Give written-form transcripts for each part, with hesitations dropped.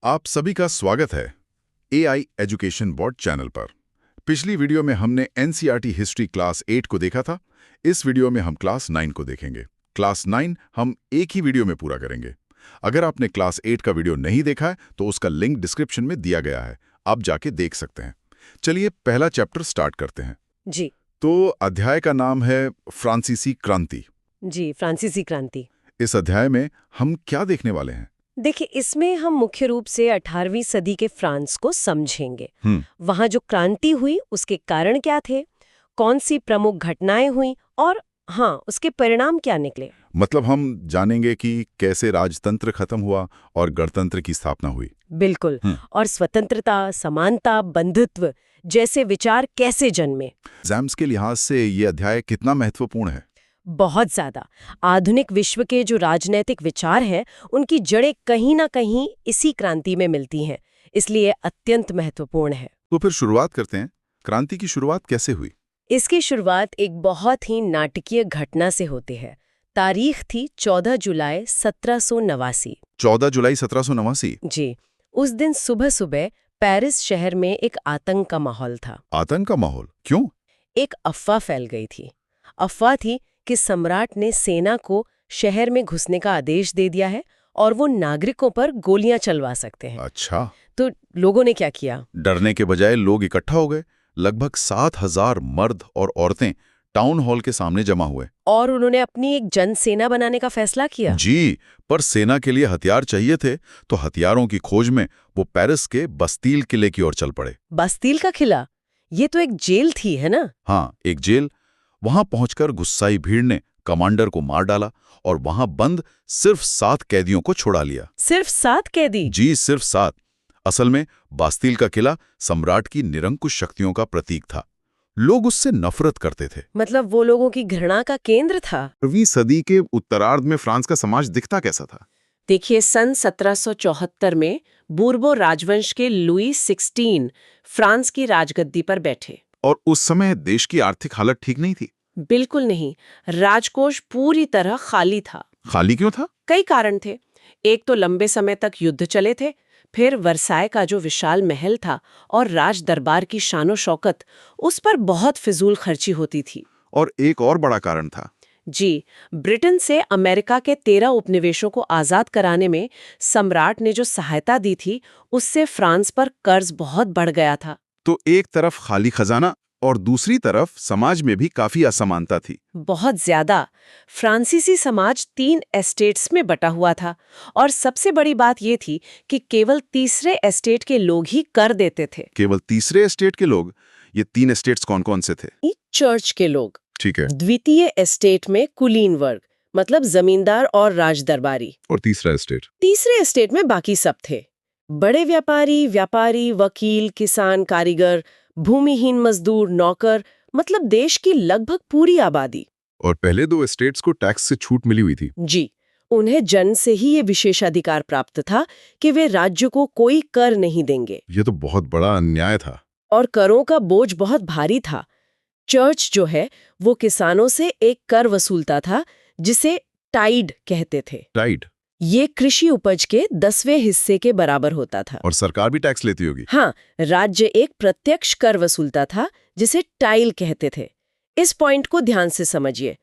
आप सभी का स्वागत है एआई एजुकेशन बोर्ड चैनल पर। पिछली वीडियो में हमने एनसीईआरटी हिस्ट्री क्लास 8 को देखा था। इस वीडियो में हम क्लास 9 को देखेंगे। क्लास 9 हम एक ही वीडियो में पूरा करेंगे। अगर आपने क्लास 8 का वीडियो नहीं देखा है तो उसका लिंक डिस्क्रिप्शन में दिया गया है, आप जाके देख सकते हैं। चलिए पहला चैप्टर स्टार्ट करते हैं। जी तो अध्याय का नाम है फ्रांसीसी क्रांति। जी, फ्रांसीसी क्रांति। इस अध्याय में हम क्या देखने वाले हैं? देखिए, इसमें हम मुख्य रूप से 18वीं सदी के फ्रांस को समझेंगे। वहां जो क्रांति हुई उसके कारण क्या थे, कौन सी प्रमुख घटनाएं हुई और हाँ, उसके परिणाम क्या निकले। मतलब हम जानेंगे कि कैसे राजतंत्र खत्म हुआ और गणतंत्र की स्थापना हुई। बिल्कुल। और स्वतंत्रता, समानता, बंधुत्व जैसे विचार कैसे जन्मे। एग्जाम्स के लिहाज से ये अध्याय कितना महत्वपूर्ण है? बहुत ज्यादा। आधुनिक विश्व के जो राजनैतिक विचार हैं उनकी जड़ें कहीं ना कहीं इसी क्रांति में मिलती हैं, इसलिए अत्यंत महत्वपूर्ण है। तो फिर शुरुआत करते हैं। क्रांति की शुरुआत कैसे हुई? इसकी शुरुआत एक बहुत ही नाटकीय घटना से होती है। तारीख थी 14 जुलाई 1789। 14 जुलाई 1789। जी। उस दिन सुबह सुबह पेरिस शहर में एक आतंक का माहौल था। आतंक का माहौल क्यों? एक अफवाह फैल गई थी। अफवाह थी कि सम्राट ने सेना को शहर में घुसने का आदेश दे दिया है और वो नागरिकों पर गोलियां चलवा सकते हैं। अच्छा। तो लोगों ने क्या किया? डरने के बजाय लोग इकट्ठा हो गए। लगभग 7,000 मर्द और औरतें टाउन हॉल के सामने जमा हुए और उन्होंने अपनी एक जनसेना बनाने का फैसला किया। जी, पर सेना के लिए हथियार चाहिए थे, तो हथियारों की खोज में वो पेरिस के बस्तील किले की ओर चल पड़े। बस्तील का किला? ये तो एक जेल थी, है ना? हाँ, एक जेल। वहां पहुंचकर गुस्साई भीड़ ने कमांडर को मार डाला और वहां बंद सिर्फ 7 कैदियों को छुड़ा लिया। सिर्फ 7 कैदी? जी, सिर्फ 7। असल में बास्तील का किला सम्राट की निरंकुश शक्तियों का प्रतीक था। लोग उससे नफरत करते थे। मतलब वो लोगों की घृणा का केंद्र था। 18वीं सदी के उत्तरार्ध में फ्रांस का समाज दिखता कैसा था? देखिए, सन 1774 में बूर्बो राजवंश के लुई 16 फ्रांस की राजगद्दी पर बैठे। और उस समय देश की आर्थिक हालत ठीक नहीं थी। बिल्कुल नहीं। राजकोष पूरी तरह खाली था। खाली क्यों था? कई कारण थे। एक तो लंबे समय तक युद्ध चले थे, फिर वर्साय का जो विशाल महल था और राज दरबार की शानो शौकत, उस पर बहुत फिजूल खर्ची होती थी। और एक और बड़ा कारण था। जी, ब्रिटेन से अमेरिका के 13 उपनिवेशों को आजाद कराने में सम्राट ने जो सहायता दी थी, उससे फ्रांस पर कर्ज बहुत बढ़ गया था। तो एक तरफ खाली खजाना और दूसरी तरफ समाज में भी काफी असमानता थी। बहुत ज्यादा। फ्रांसीसी समाज 3 एस्टेट्स में बटा हुआ था और सबसे बड़ी बात ये थी कि केवल तीसरे एस्टेट के लोग ही कर देते थे। केवल तीसरे एस्टेट के लोग? ये 3 एस्टेट्स कौन-कौन से थे? चर्च के लोग। ठीक है। द्वितीय एस्टेट में कुलीन वर्ग, मतलब जमींदार और राजदरबारी। और तीसरा एस्टेट? तीसरे एस्टेट में बाकी सब थे। बड़े व्यापारी, वकील, किसान, कारीगर, भूमिहीन मजदूर, नौकर, मतलब देश की लगभग पूरी आबादी। और पहले 2 एस्टेट्स को टैक्स से छूट मिली हुई थी। जी, उन्हें जन से ही ये विशेषाधिकार प्राप्त था कि वे राज्य को कोई कर नहीं देंगे। ये तो बहुत बड़ा अन्याय था। और करों का बोझ बहुत भारी था। चर्च जो है वो किसानों से एक कर वसूलता था जिसे टाइड कहते थे। टाइड? ये कृषि उपज के 10वें हिस्से के बराबर होता था। और सरकार भी टैक्स लेती होगी? हाँ, राज्य एक प्रत्यक्ष कर वसूलता था जिसे टाइल कहते थे। इस पॉइंट को ध्यान से समझिए।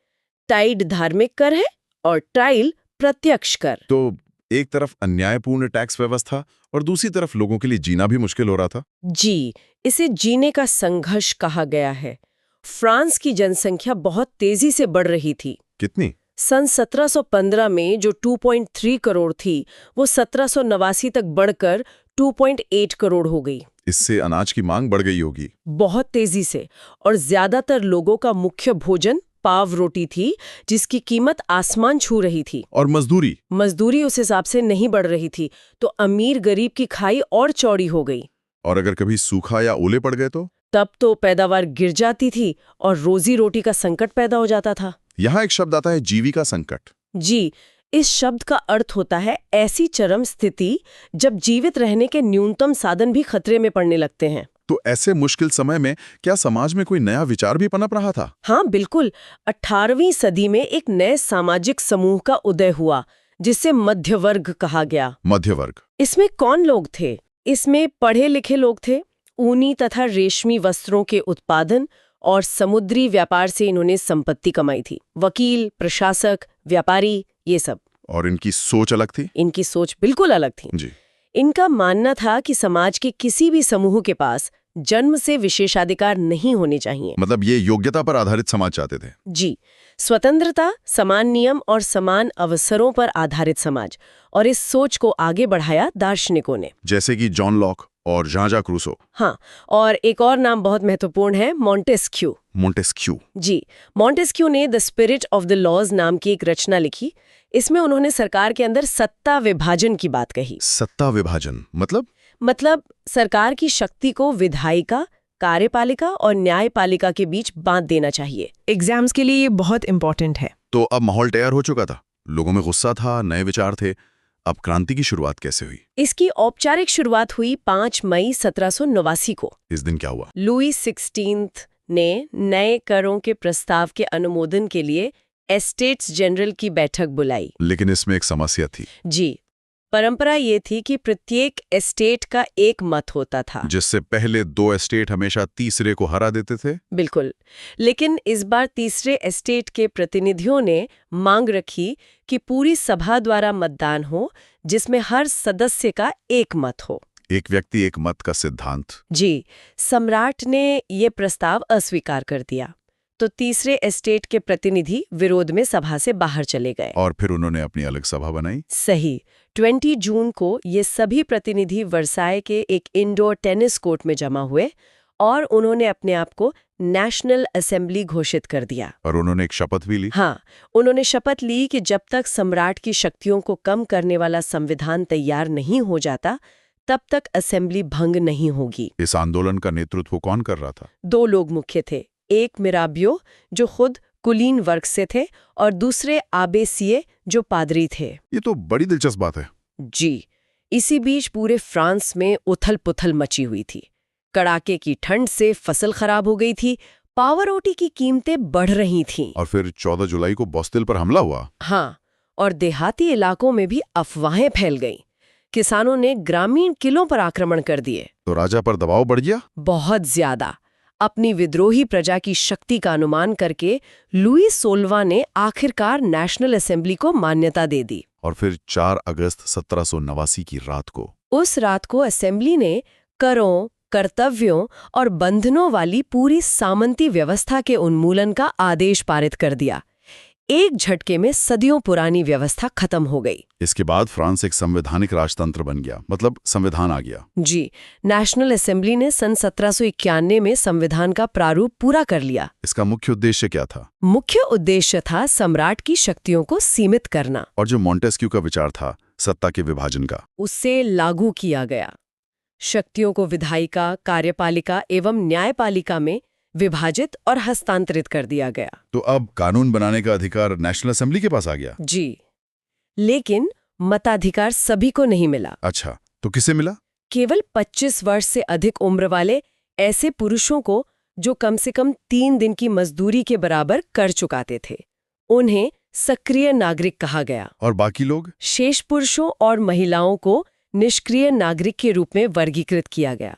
टाइड धार्मिक कर है और टाइल प्रत्यक्ष कर। तो एक तरफ अन्यायपूर्ण टैक्स व्यवस्था और दूसरी तरफ लोगों के लिए जीना भी मुश्किल हो रहा था। जी, इसे जीने का संघर्ष कहा गया है। फ्रांस की जनसंख्या बहुत तेजी से बढ़ रही थी। कितनी? सन 1715 में जो 2.3 करोड़ थी, वो 1789 तक बढ़कर 2.8 करोड़ हो गई। इससे अनाज की मांग बढ़ गई होगी। बहुत तेजी से। और ज्यादातर लोगों का मुख्य भोजन पाव रोटी थी, जिसकी कीमत आसमान छू रही थी। और मजदूरी? मजदूरी उस हिसाब से नहीं बढ़ रही थी, तो अमीर गरीब की खाई और चौड़ी हो गई। और अगर कभी सूखा या ओले पड़ गए तो? तब तो पैदावार गिर जाती थी और रोजी रोटी का संकट पैदा हो जाता था। यहाँ एक शब्द आता है, जीविका संकट। जी, इस शब्द का अर्थ होता है ऐसी चरम स्थिति जब जीवित रहने के न्यूनतम साधन भी खतरे में पड़ने लगते हैं। तो ऐसे मुश्किल समय में क्या समाज में कोई नया विचार भी पनप रहा था? हाँ बिल्कुल। 18वीं सदी में एक नए सामाजिक समूह का उदय हुआ, जिसे मध्य वर्ग कहा गया। मध्य वर्ग। इसमें कौन लोग थे? इसमें पढ़े लिखे लोग थे। ऊनी तथा रेशमी वस्त्रों के उत्पादन और समुद्री व्यापार से इन्होंने संपत्ति कमाई थी। वकील, प्रशासक, व्यापारी, ये सब। और इनकी सोच अलग थी? इनकी सोच बिल्कुल अलग थी जी। इनका मानना था कि समाज के किसी भी समूह के पास जन्म से विशेषाधिकार नहीं होने चाहिए। मतलब ये योग्यता पर आधारित समाज चाहते थे? जी, स्वतंत्रता, समान नियम और समान अवसरों पर आधारित समाज। और इस सोच को आगे बढ़ाया दार्शनिकों ने, जैसे कि जॉन लॉक और जॉन जैक रूसो। हाँ, और एक और नाम बहुत महत्वपूर्ण है, मॉन्टेस्क्यू। मोंटेस्क्यू। जी, मॉन्टेस्क्यू ने the Spirit of the Laws नाम की एक रचना लिखी। इसमें उन्होंने सरकार के अंदर सत्ता विभाजन की बात कही। सत्ता विभाजन मतलब सरकार की शक्ति को विधायिका, कार्यपालिका और न्यायपालिका के बीच बांट देना चाहिए। एग्जाम्स के लिए ये बहुत इंपॉर्टेंट है। तो अब माहौल तैयार हो चुका था, लोगों में गुस्सा था, नए विचार थे। अब क्रांति की शुरुआत कैसे हुई? इसकी औपचारिक शुरुआत हुई 5 मई 1789 को। इस दिन क्या हुआ? लुई 16 ने नए करों के प्रस्ताव के अनुमोदन के लिए एस्टेट्स जनरल की बैठक बुलाई। लेकिन इसमें एक समस्या थी। जी, परंपरा ये थी कि प्रत्येक एस्टेट का एक मत होता था, जिससे पहले 2 एस्टेट हमेशा तीसरे को हरा देते थे। बिल्कुल। लेकिन इस बार तीसरे एस्टेट के प्रतिनिधियों ने मांग रखी कि पूरी सभा द्वारा मतदान हो, जिसमें हर सदस्य का एक मत हो। एक व्यक्ति एक मत का सिद्धांत। जी, सम्राट ने ये प्रस्ताव अस्वीकार कर दिया, तो तीसरे एस्टेट के प्रतिनिधि विरोध में सभा से बाहर चले गए। और फिर उन्होंने अपनी अलग सभा बनाई। सही। 20 जून को ये सभी प्रतिनिधि वर्साय के एक इंडोर टेनिस कोर्ट में जमा हुए और उन्होंने अपने आप को नेशनल असेंबली घोषित कर दिया। और उन्होंने एक शपथ भी ली। हाँ, उन्होंने शपथ ली कि जब तक सम्राट की शक्तियों को कम करने वाला संविधान तैयार नहीं हो जाता, तब तक असेंबली भंग नहीं होगी। इस आंदोलन का नेतृत्व कौन कर रहा था? 2 लोग मुख्य थे। एक मिराबियो, जो खुद कुलीन वर्ग से थे, और दूसरे आबेसिए, जो पादरी थे। ये तो बड़ी दिलचस्प बात है। जी, इसी बीच पूरे फ्रांस में उथल-पुथल मची हुई थी। कड़ाके की ठंड से फसल खराब हो गई थी, पावरोटी की कीमतें बढ़ रही थीं। और फिर 14 जुलाई को बोस्तिल पर हमला हुआ। हाँ, और देहाती इलाकों में भी अफवाहें फैल गईं। किसानों ने ग्रामीण किलों पर आक्रमण कर दिए। तो राजा पर दबाव बढ़ गया। बहुत ज्यादा। अपनी विद्रोही प्रजा की शक्ति का अनुमान करके लुई 16वां ने आखिरकार नेशनल असेंबली को मान्यता दे दी। और फिर 4 अगस्त 1789 की रात को, उस रात को असेंबली ने करों, कर्तव्यों और बंधनों वाली पूरी सामंती व्यवस्था के उन्मूलन का आदेश पारित कर दिया। एक झटके में सदियों पुरानी व्यवस्था खत्म हो गई। इसके बाद फ्रांस एक संवैधानिक राजतंत्र बन गया, मतलब संविधान आ गया। जी, नेशनल असेंबली ने सन 1791 में संविधान का प्रारूप पूरा कर लिया। इसका मुख्य उद्देश्य क्या था? मुख्य उद्देश्य था सम्राट की शक्तियों को सीमित करना। और जो मोंटेस्क्यू का विचार था सत्ता के विभाजन का, उससे लागू किया गया। शक्तियों को विधायिका, कार्यपालिका एवं न्यायपालिका में विभाजित और हस्तांतरित कर दिया गया। तो अब कानून बनाने का अधिकार नेशनल असेंबली के पास आ गया। जी, लेकिन मताधिकार सभी को नहीं मिला। अच्छा, तो किसे मिला? केवल 25 वर्ष से अधिक उम्र वाले ऐसे पुरुषों को जो कम से कम 3 दिन की मजदूरी के बराबर कर चुकाते थे। उन्हें सक्रिय नागरिक कहा गया। और बाकी लोग? शेष पुरुषों और महिलाओं को निष्क्रिय नागरिक के रूप में वर्गीकृत किया गया।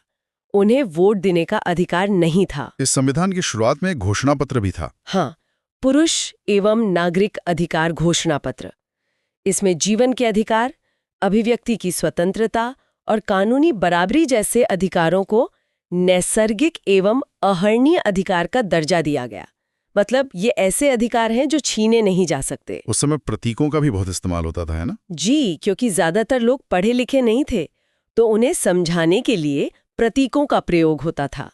उन्हें वोट देने का अधिकार नहीं था। इस संविधान की शुरुआत में एक घोषणा पत्र भी था। हाँ, पुरुष एवं नागरिक अधिकार घोषणा पत्र। इसमें जीवन के अधिकार, अभिव्यक्ति की स्वतंत्रता और कानूनी बराबरी जैसे अधिकारों को नैसर्गिक एवं अहर्णीय अधिकार का दर्जा दिया गया। मतलब ये ऐसे अधिकार हैं जो छीने नहीं जा सकते। उस समय प्रतीकों का भी बहुत इस्तेमाल होता था, है ना? जी, क्योंकि ज्यादातर लोग पढ़े लिखे नहीं थे, तो उन्हें समझाने के लिए प्रतीकों का प्रयोग होता था।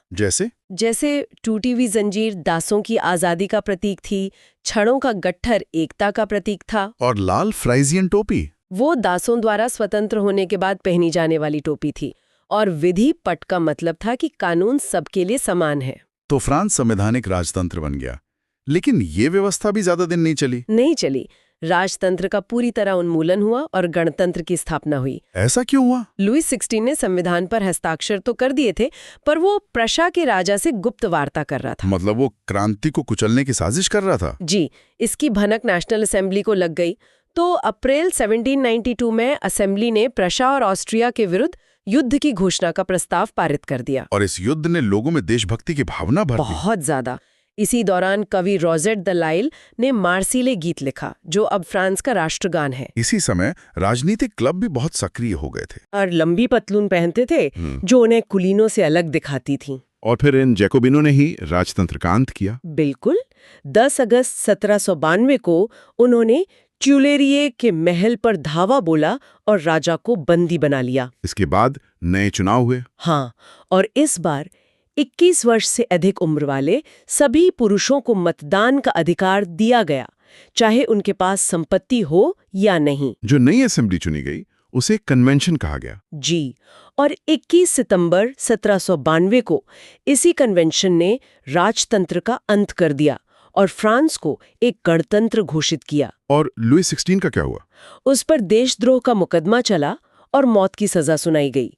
जैसे टूटी हुई जंजीर दासों की आजादी का प्रतीक थी, छड़ों का गट्ठर एकता का प्रतीक था, और लाल फ्राइजियन टोपी, वो दासों द्वारा स्वतंत्र होने के बाद पहनी जाने वाली टोपी थी। और विधि पट का मतलब था कि कानून सबके लिए समान है। तो फ्रांस संवैधानिक राजतंत्र बन गया। लेकिन ये व्यवस्था भी ज्यादा दिन नहीं चली। राजतंत्र का पूरी तरह उन्मूलन हुआ और गणतंत्र की स्थापना हुई। ऐसा क्यों हुआ? लुई 16 ने संविधान पर हस्ताक्षर तो कर दिए थे, पर वो प्रशा के राजा से गुप्त वार्ता कर रहा था। मतलब वो क्रांति को कुचलने की साजिश कर रहा था। जी, इसकी भनक नेशनल असेंबली को लग गई, तो अप्रैल 1792 में असेंबली ने प्रशा और ऑस्ट्रिया के विरुद्ध युद्ध की घोषणा का प्रस्ताव पारित कर दिया। और इस युद्ध ने लोगों में देशभक्ति की भावना भर दी। बहुत ज्यादा। इसी दौरान कवि रोजेट द लाइल ने मार्सिले गीत लिखा, जो अब फ्रांस का राष्ट्रगान है। इसी समय राजनीतिक क्लब भी बहुत सक्रिय हो गए थे और लंबी पतलून पहनते थे जो उन्हें कुलीनों से अलग दिखाती थी। और फिर इन जैकोबिनों ने ही राजतंत्र का अंत किया। बिल्कुल। 10 अगस्त 1792 को उन्होंने ट्यूलेरिये के महल पर धावा बोला और राजा को बंदी बना लिया। इसके बाद नए चुनाव हुए। हाँ, और इस बार 21 वर्ष से अधिक उम्र वाले सभी पुरुषों को मतदान का अधिकार दिया गया, चाहे उनके पास संपत्ति हो या नहीं। जो नई असेंबली चुनी गई उसे कन्वेंशन कहा गया। जी, और 21 सितंबर 1792 को इसी कन्वेंशन ने राजतंत्र का अंत कर दिया और फ्रांस को एक गणतंत्र घोषित किया। और लुई 16 का क्या हुआ? उस पर देशद्रोह का मुकदमा चला और मौत की सजा सुनाई गई।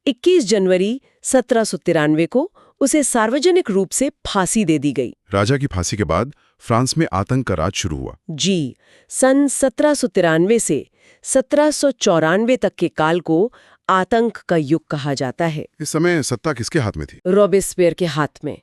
21 जनवरी 1793 को उसे सार्वजनिक रूप से फांसी दे दी गई। राजा की फांसी के बाद फ्रांस में आतंक का राज शुरू हुआ। जी, सन 1793 से 1794 तक के काल को आतंक का युग कहा जाता है। इस समय सत्ता किसके हाथ में थी? रॉबेस्पियर के हाथ में।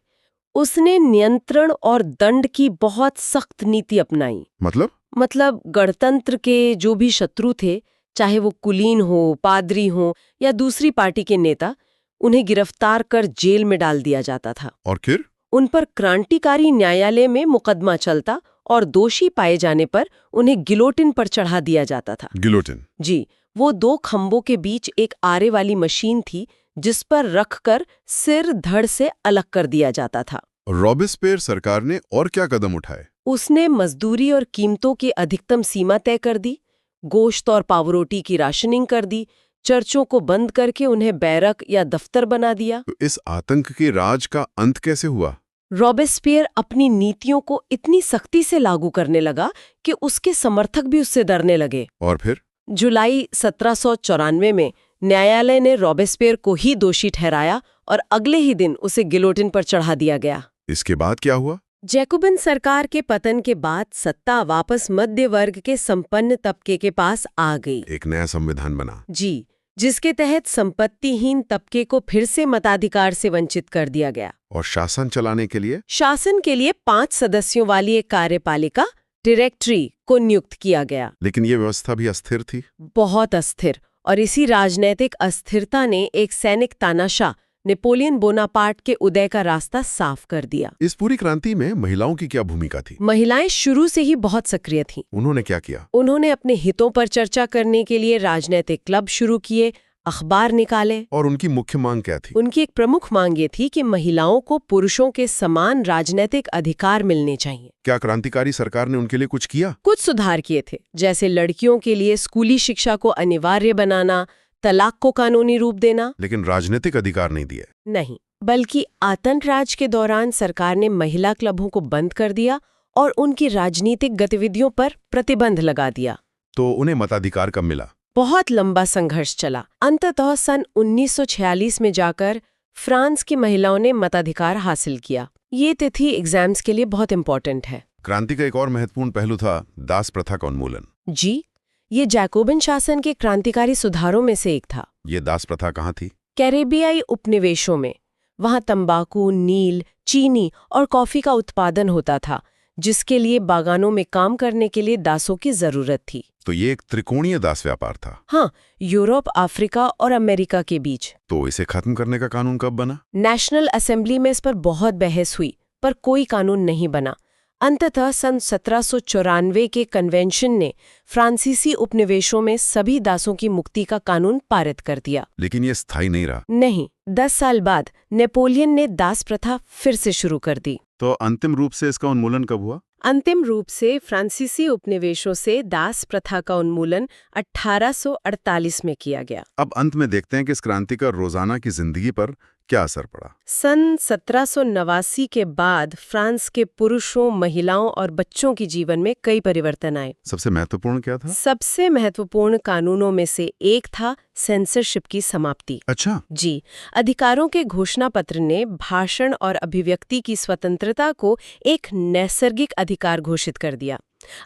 उसने नियंत्रण और दंड की बहुत सख्त नीति अपनाई। मतलब गणतंत्र के जो भी शत्रु थे, चाहे वो कुलीन हो, पादरी हो या दूसरी पार्टी के नेता, उन्हें गिरफ्तार कर जेल में डाल दिया जाता था। और फिर उन पर क्रांतिकारी न्यायालय में मुकदमा चलता और दोषी पाए जाने पर उन्हें गिलोटिन पर चढ़ा दिया जाता था। गिलोटिन? जी, वो 2 खंभों के बीच एक आरे वाली मशीन थी जिस पर रखकर सिर धड़ से अलग कर दिया जाता था। रॉबेस्पियर सरकार ने और क्या कदम उठाए? उसने मजदूरी और कीमतों की अधिकतम सीमा तय कर दी, गोश्त और पावरोटी की राशनिंग कर दी, चर्चों को बंद करके उन्हें बैरक या दफ्तर बना दिया। तो इस आतंक के राज का अंत कैसे हुआ? रॉबेस्पियर अपनी नीतियों को इतनी सख्ती से लागू करने लगा कि उसके समर्थक भी उससे डरने लगे। और फिर जुलाई 1794 में न्यायालय ने रॉबेस्पियर को ही दोषी ठहराया और अगले ही दिन उसे गिलोटिन पर चढ़ा दिया गया। इसके बाद क्या हुआ? जैकोबिन सरकार के पतन के बाद सत्ता वापस मध्य वर्ग के संपन्न तबके के पास आ गई। एक नया संविधान बना। जी, जिसके तहत संपत्तिहीन तबके को फिर से मताधिकार से वंचित कर दिया गया। और शासन चलाने के लिए? शासन के लिए 5 सदस्यों वाली एक कार्यपालिका डायरेक्टरी को नियुक्त किया गया। लेकिन ये व्यवस्था भी अस्थिर थी। बहुत अस्थिर। और इसी राजनैतिक अस्थिरता ने एक सैनिक तानाशाह नेपोलियन बोनापार्ट के उदय का रास्ता साफ कर दिया। इस पूरी क्रांति में महिलाओं की क्या भूमिका थी? महिलाएं शुरू से ही बहुत सक्रिय थीं। उन्होंने क्या किया? उन्होंने अपने हितों पर चर्चा करने के लिए राजनीतिक क्लब शुरू किए, अखबार निकाले। और उनकी मुख्य मांग क्या थी? उनकी एक प्रमुख मांग ये थी कि महिलाओं को पुरुषों के समान राजनीतिक अधिकार मिलने चाहिए। क्या क्रांतिकारी सरकार ने उनके लिए कुछ किया? कुछ सुधार किए थे, जैसे लड़कियों के लिए स्कूली शिक्षा को अनिवार्य बनाना, तलाक को कानूनी रूप देना। लेकिन राजनीतिक अधिकार नहीं दिए। नहीं, बल्कि आतंक राज के दौरान सरकार ने महिला क्लबों को बंद कर दिया और उनकी राजनीतिक गतिविधियों पर प्रतिबंध लगा दिया। तो उन्हें मताधिकार कब मिला? बहुत लंबा संघर्ष चला। अंततः सन 1946 में जाकर फ्रांस की महिलाओं ने मताधिकार हासिल किया। ये तिथि एग्जाम्स के लिए बहुत इंपॉर्टेंट है। क्रांति का एक और महत्वपूर्ण पहलू था दास प्रथा का उन्मूलन। जी, ये जैकोबिन शासन के क्रांतिकारी सुधारों में से एक था। ये दास प्रथा कहाँ थी? कैरेबियाई उपनिवेशों में। वहाँ तंबाकू, नील, चीनी और कॉफी का उत्पादन होता था, जिसके लिए बागानों में काम करने के लिए दासों की जरूरत थी। तो ये एक त्रिकोणीय दास व्यापार था। हाँ, यूरोप, अफ्रीका और अमेरिका के बीच। तो इसे खत्म करने का कानून कब बना? नेशनल असेंबली में इस पर बहुत बहस हुई, पर कोई कानून नहीं बना। अंततः सन 1794 के कन्वेंशन ने फ्रांसीसी उपनिवेशों में सभी दासों की मुक्ति का कानून पारित कर दिया। लेकिन ये स्थायी नहीं रहा। नहीं, 10 साल बाद नेपोलियन ने दास प्रथा फिर से शुरू कर दी। तो अंतिम रूप से इसका उन्मूलन कब हुआ? अंतिम रूप से फ्रांसीसी उपनिवेशों से दास प्रथा का उन्मूलन 1848 में किया गया। अब अंत में देखते हैं कि इस क्रांति का रोजाना की जिंदगी पर क्या असर पड़ा। सन 1789 के बाद फ्रांस के पुरुषों, महिलाओं और बच्चों के जीवन में कई परिवर्तन आए। सबसे महत्वपूर्ण क्या था? सबसे महत्वपूर्ण कानूनों में से एक था सेंसरशिप की समाप्ति। अच्छा। जी, अधिकारों के घोषणा पत्र ने भाषण और अभिव्यक्ति की स्वतंत्रता को एक नैसर्गिक अधिकार घोषित कर दिया।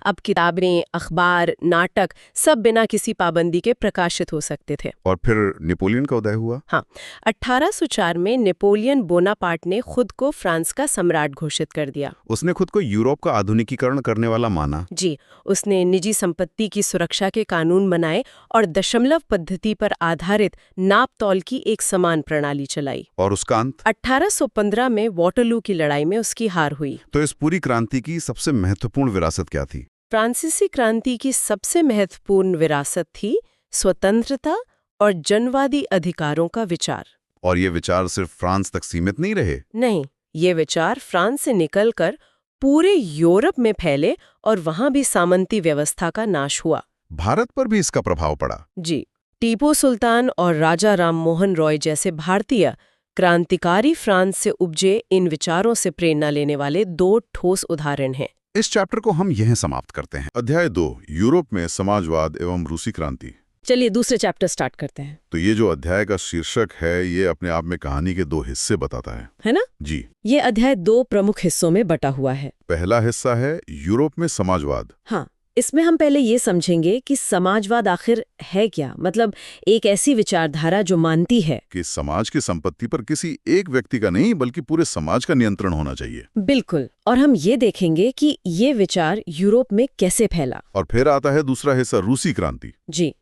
अब किताबें, अखबार, नाटक सब बिना किसी पाबंदी के प्रकाशित हो सकते थे। और फिर नेपोलियन का उदय हुआ। हाँ, 1804 में नेपोलियन बोनापार्ट ने खुद को फ्रांस का सम्राट घोषित कर दिया। उसने खुद को यूरोप का आधुनिकीकरण करने वाला माना। जी, उसने निजी संपत्ति की सुरक्षा के कानून बनाए और दशमलव पद्धति पर आधारित नाप तौल की एक समान प्रणाली चलाई। और उसका अंत 1815 में वाटरलू की लड़ाई में उसकी हार हुई। तो इस पूरी क्रांति की सबसे महत्वपूर्ण विरासत क्या थी? फ्रांसीसी क्रांति की सबसे महत्वपूर्ण विरासत थी स्वतंत्रता और जनवादी अधिकारों का विचार। और ये विचार सिर्फ फ्रांस तक सीमित नहीं रहे। नहीं, ये विचार फ्रांस से निकलकर पूरे यूरोप में फैले और वहां भी सामंती व्यवस्था का नाश हुआ। भारत पर भी इसका प्रभाव पड़ा। जी, टीपू सुल्तान और राजा राम मोहन रॉय जैसे भारतीय क्रांतिकारी फ्रांस से उपजे इन विचारों से प्रेरणा लेने वाले दो ठोस उदाहरण हैं। इस चैप्टर को हम यहीं समाप्त करते हैं। अध्याय 2, यूरोप में समाजवाद एवं रूसी क्रांति। चलिए दूसरे चैप्टर स्टार्ट करते हैं। तो ये जो अध्याय का शीर्षक है, ये अपने आप में कहानी के 2 हिस्से बताता है ना? जी। ये अध्याय 2 प्रमुख हिस्सों में बटा हुआ है। पहला हिस्सा है यूरोप में समाजवाद। हाँ, इसमें हम पहले ये समझेंगे कि समाजवाद आखिर है क्या। मतलब एक ऐसी विचारधारा जो मानती है कि समाज की संपत्ति पर किसी एक व्यक्ति का नहीं बल्कि पूरे समाज का नियंत्रण होना चाहिए। बिल्कुल। और हम ये देखेंगे कि ये विचार यूरोप में कैसे फैला। और फिर आता है दूसरा हिस्सा, रूसी क्रांति। जी,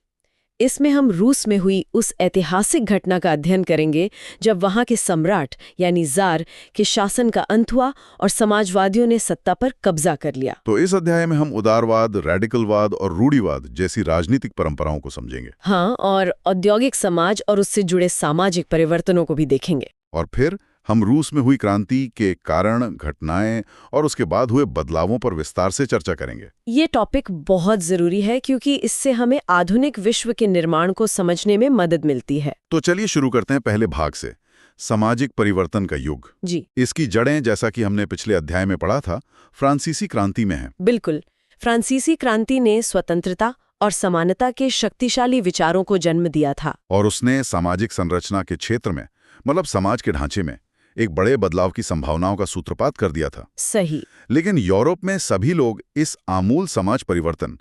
इसमें हम रूस में हुई उस ऐतिहासिक घटना का अध्ययन करेंगे जब वहां के सम्राट यानी जार के शासन का अंत हुआ और समाजवादियों ने सत्ता पर कब्जा कर लिया। तो इस अध्याय में हम उदारवाद, रैडिकलवाद और रूढ़िवाद जैसी राजनीतिक परंपराओं को समझेंगे। हाँ, और औद्योगिक समाज और उससे जुड़े सामाजिक परिवर्तनों को भी देखेंगे। और फिर हम रूस में हुई क्रांति के कारण, घटनाएं और उसके बाद हुए बदलावों पर विस्तार से चर्चा करेंगे। ये टॉपिक बहुत जरूरी है क्योंकि इससे हमें आधुनिक विश्व के निर्माण को समझने में मदद मिलती है। तो चलिए शुरू करते हैं पहले भाग से, सामाजिक परिवर्तन का युग। जी, इसकी जड़ें, जैसा कि हमने पिछले अध्याय में पढ़ा था, फ्रांसीसी क्रांति में है। बिल्कुल। फ्रांसीसी क्रांति ने स्वतंत्रता और समानता के शक्तिशाली विचारों को जन्म दिया था। और उसने सामाजिक संरचना के क्षेत्र में, मतलब समाज के ढांचे में, एक बड़े बदलाव की संभावनाओं का सूत्रपात कर दिया था। सही। लेकिन यूरोप में सभी लोग इस आमूल समाज परिवर्तन,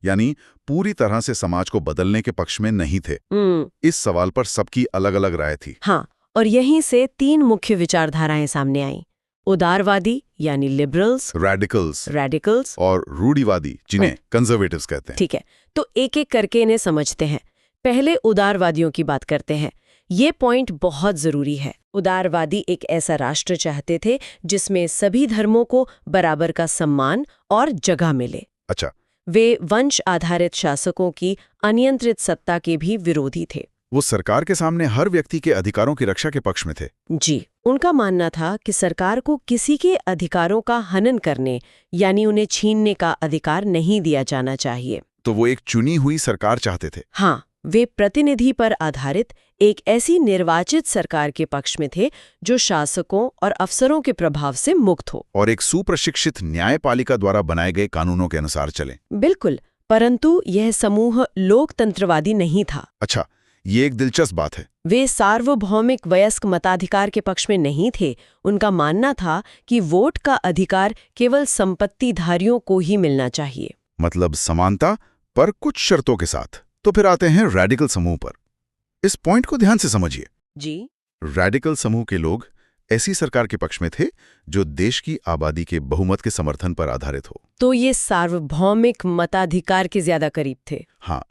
यानी पूरी तरह से समाज को बदलने के पक्ष में नहीं थे। इस सवाल पर सबकी अलग अलग राय थी। हाँ, और यहीं से 3 मुख्य विचारधाराएं सामने आईं। उदारवादी यानी लिबरल्स, रेडिकल्स और रूढ़िवादी, जिन्हें कंजर्वेटिव्स कहते हैं। ठीक है, तो एक एक करके इन्हें समझते हैं। पहले उदारवादियों की बात करते हैं। ये पॉइंट बहुत जरूरी है। उदारवादी एक ऐसा राष्ट्र चाहते थे जिसमें सभी धर्मों को बराबर का सम्मान और जगह मिले। अच्छा। वे वंश आधारित शासकों की अनियंत्रित सत्ता के भी विरोधी थे। वो सरकार के सामने हर व्यक्ति के अधिकारों की रक्षा के पक्ष में थे। जी, उनका मानना था कि सरकार को किसी के अधिकारों का हनन करने यानी उन्हें छीनने का अधिकार नहीं दिया जाना चाहिए। तो वो एक चुनी हुई सरकार चाहते थे। हाँ, वे प्रतिनिधि पर आधारित एक ऐसी निर्वाचित सरकार के पक्ष में थे जो शासकों और अफसरों के प्रभाव से मुक्त हो और एक सुप्रशिक्षित न्यायपालिका द्वारा बनाए गए कानूनों के अनुसार चले। बिल्कुल, परंतु यह समूह लोकतंत्रवादी नहीं था। अच्छा, ये एक दिलचस्प बात है। वे सार्वभौमिक वयस्क मताधिकार के पक्ष में नहीं थे। उनका मानना था कि वोट का अधिकार केवल संपत्तिधारियों को ही मिलना चाहिए। मतलब समानता, पर कुछ शर्तों के साथ। तो फिर आते हैं रेडिकल समूह पर। इस पॉइंट को ध्यान से समझिए। जी, रेडिकल समूह के लोग ऐसी सरकार के पक्ष में थे जो देश की आबादी के बहुमत के समर्थन पर आधारित हो। तो ये सार्वभौमिक मताधिकार के ज्यादा करीब थे। हाँ,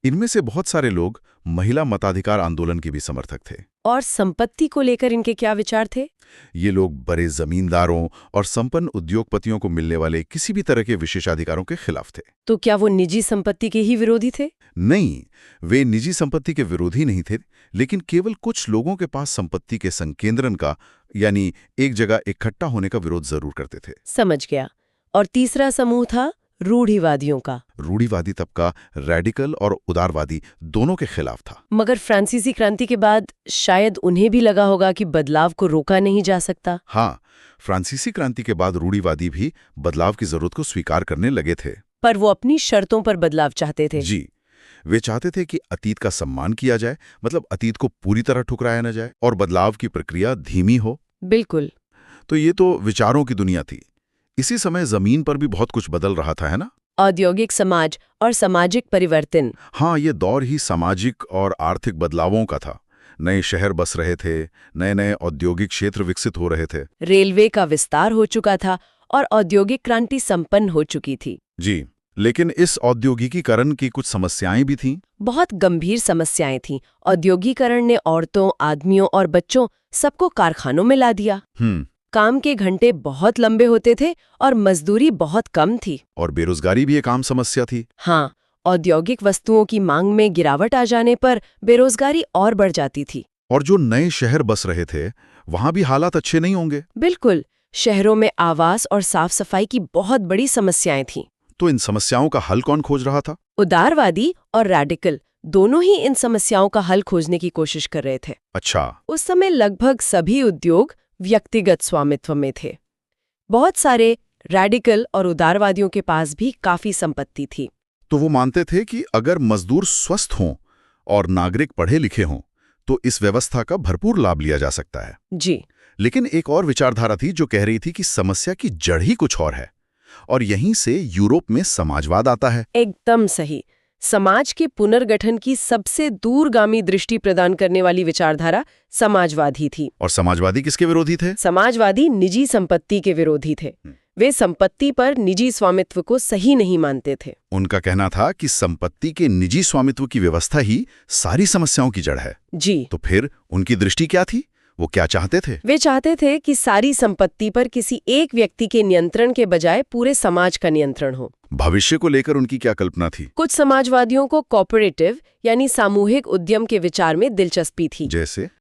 इनमें से बहुत सारे लोग महिला मताधिकार आंदोलन के भी समर्थक थे। और संपत्ति को लेकर इनके क्या विचार थे? ये लोग बड़े जमींदारों और संपन्न उद्योगपतियों को मिलने वाले किसी भी तरह के विशेषाधिकारों के खिलाफ थे। तो क्या वो निजी संपत्ति के ही विरोधी थे? नहीं, वे निजी संपत्ति के विरोधी नहीं थे, लेकिन केवल कुछ लोगों के पास संपत्ति के संकेंद्रण का, यानी एक जगह इकट्ठा होने का विरोध जरूर करते थे। समझ गया। और तीसरा समूह था रूढ़िवादियों का। रूढ़िवादी तबका रेडिकल और उदारवादी दोनों के खिलाफ था। मगर फ्रांसीसी क्रांति के बाद शायद उन्हें भी लगा होगा कि बदलाव को रोका नहीं जा सकता। हाँ, फ्रांसीसी क्रांति के बाद रूढ़िवादी भी बदलाव की जरूरत को स्वीकार करने लगे थे। पर वो अपनी शर्तों पर बदलाव चाहते थे। जी, वे चाहते थे कि अतीत का सम्मान किया जाए, मतलब अतीत को पूरी तरह ठुकराया न जाए, और बदलाव की प्रक्रिया धीमी हो। बिल्कुल। तो ये तो विचारों की दुनिया थी। इसी समय जमीन पर भी बहुत कुछ बदल रहा था, है ना? औद्योगिक समाज और सामाजिक परिवर्तन। हाँ, ये दौर ही सामाजिक और आर्थिक बदलावों का था। नए शहर बस रहे थे, नए नए औद्योगिक क्षेत्र विकसित हो रहे थे। रेलवे का विस्तार हो चुका था और औद्योगिक क्रांति संपन्न हो चुकी थी। जी, लेकिन इस औद्योगिकीकरण की कुछ समस्याएं भी थीं। बहुत गंभीर समस्याएं थीं। औद्योगिकरण ने औरतों, आदमियों और बच्चों सबको कारखानों में ला दिया। काम के घंटे बहुत लंबे होते थे और मजदूरी बहुत कम थी। और बेरोजगारी भी एक आम समस्या थी। हाँ, औद्योगिक वस्तुओं की मांग में गिरावट आ जाने पर बेरोजगारी और बढ़ जाती थी। और जो नए शहर बस रहे थे, वहां भी हालात अच्छे नहीं होंगे। बिल्कुल, शहरों में आवास और साफ सफाई की बहुत बड़ी समस्याएं थीं। तो इन समस्याओं का हल कौन खोज रहा था? उदारवादी और रैडिकल दोनों ही इन समस्याओं का हल खोजने की कोशिश कर रहे थे। अच्छा। उस समय लगभग सभी उद्योग व्यक्तिगत स्वामित्व में थे। बहुत सारे रैडिकल और उदारवादियों के पास भी काफी संपत्ति थी। तो वो मानते थे कि अगर मजदूर स्वस्थ हों और नागरिक पढ़े लिखे हों, तो इस व्यवस्था का भरपूर लाभ लिया जा सकता है। जी। लेकिन एक और विचारधारा थी जो कह रही थी कि समस्या की जड़ ही कुछ और है, और यहीं से यूरोप में समाजवाद आता है। एकदम सही। समाज के पुनर्गठन की सबसे दूरगामी दृष्टि प्रदान करने वाली विचारधारा समाजवाद ही थी। और समाजवादी किसके विरोधी थे? समाजवादी निजी संपत्ति के विरोधी थे। वे संपत्ति पर निजी स्वामित्व को सही नहीं मानते थे। उनका कहना था कि संपत्ति के निजी स्वामित्व की व्यवस्था ही सारी समस्याओं की जड़ है। जी। तो फिर उनकी दृष्टि क्या थी? वो क्या चाहते थे? वे चाहते थे कि सारी संपत्ति पर किसी एक व्यक्ति के नियंत्रण के बजाय पूरे समाज का नियंत्रण हो। भविष्य को लेकर उनकी क्या कल्पना थी? कुछ समाजवादियों को कॉर्पोरेटिव यानी सामूहिक उद्यम के विचार में दिलचस्पी थी।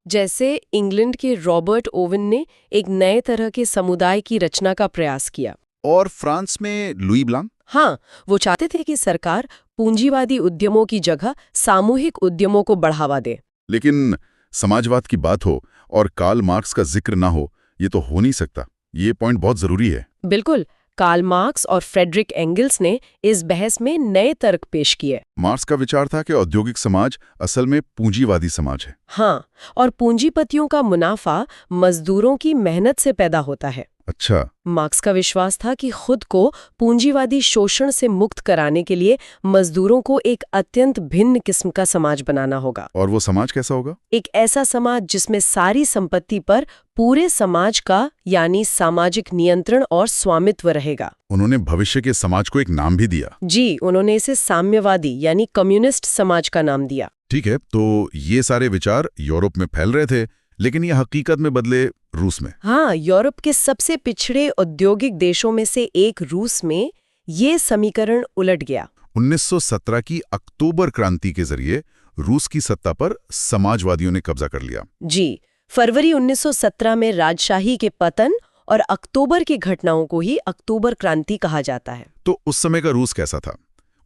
जैसे इंग्लैंड के रॉबर्ट ओवन ने एक नए तरह के समुदाय की रचना का प्रयास किया। और फ्रांस में लुई ब्लांक? हाँ, वो चाहते थे कि सरकार पूंजीवादी उद्यमों की जगह सामूहिक उद्यमों को बढ़ावा दे। लेकिन समाजवाद की बात हो और कार्ल मार्क्स का जिक्र ना हो, ये तो हो नहीं सकता। ये पॉइंट बहुत जरूरी है। बिल्कुल। कार्ल मार्क्स और फ्रेडरिक एंगल्स ने इस बहस में नए तर्क पेश किए। मार्क्स का विचार था कि औद्योगिक समाज असल में पूंजीवादी समाज है। हाँ, और पूंजीपतियों का मुनाफा मजदूरों की मेहनत से पैदा होता है। अच्छा। मार्क्स का विश्वास था कि खुद को पूंजीवादी शोषण से मुक्त कराने के लिए मजदूरों को एक अत्यंत भिन्न किस्म का समाज बनाना होगा। और वो समाज कैसा होगा? एक ऐसा समाज जिसमें सारी संपत्ति पर पूरे समाज का यानी सामाजिक नियंत्रण और स्वामित्व रहेगा। उन्होंने भविष्य के समाज को एक नाम भी दिया। जी, उन्होंने इसे साम्यवादी यानी कम्युनिस्ट समाज का नाम दिया। ठीक है, तो ये सारे विचार यूरोप में फैल रहे थे, लेकिन ये हकीकत में बदले रूस में। हाँ, यूरोप के सबसे पिछड़े औद्योगिक देशों में से एक रूस में ये समीकरण उलट गया। 1917 की अक्टूबर क्रांति के जरिए रूस की सत्ता पर समाजवादियों ने कब्जा कर लिया। जी, फरवरी 1917 में राजशाही के पतन और अक्टूबर की घटनाओं को ही अक्टूबर क्रांति कहा जाता है। तो उस समय का रूस कैसा था?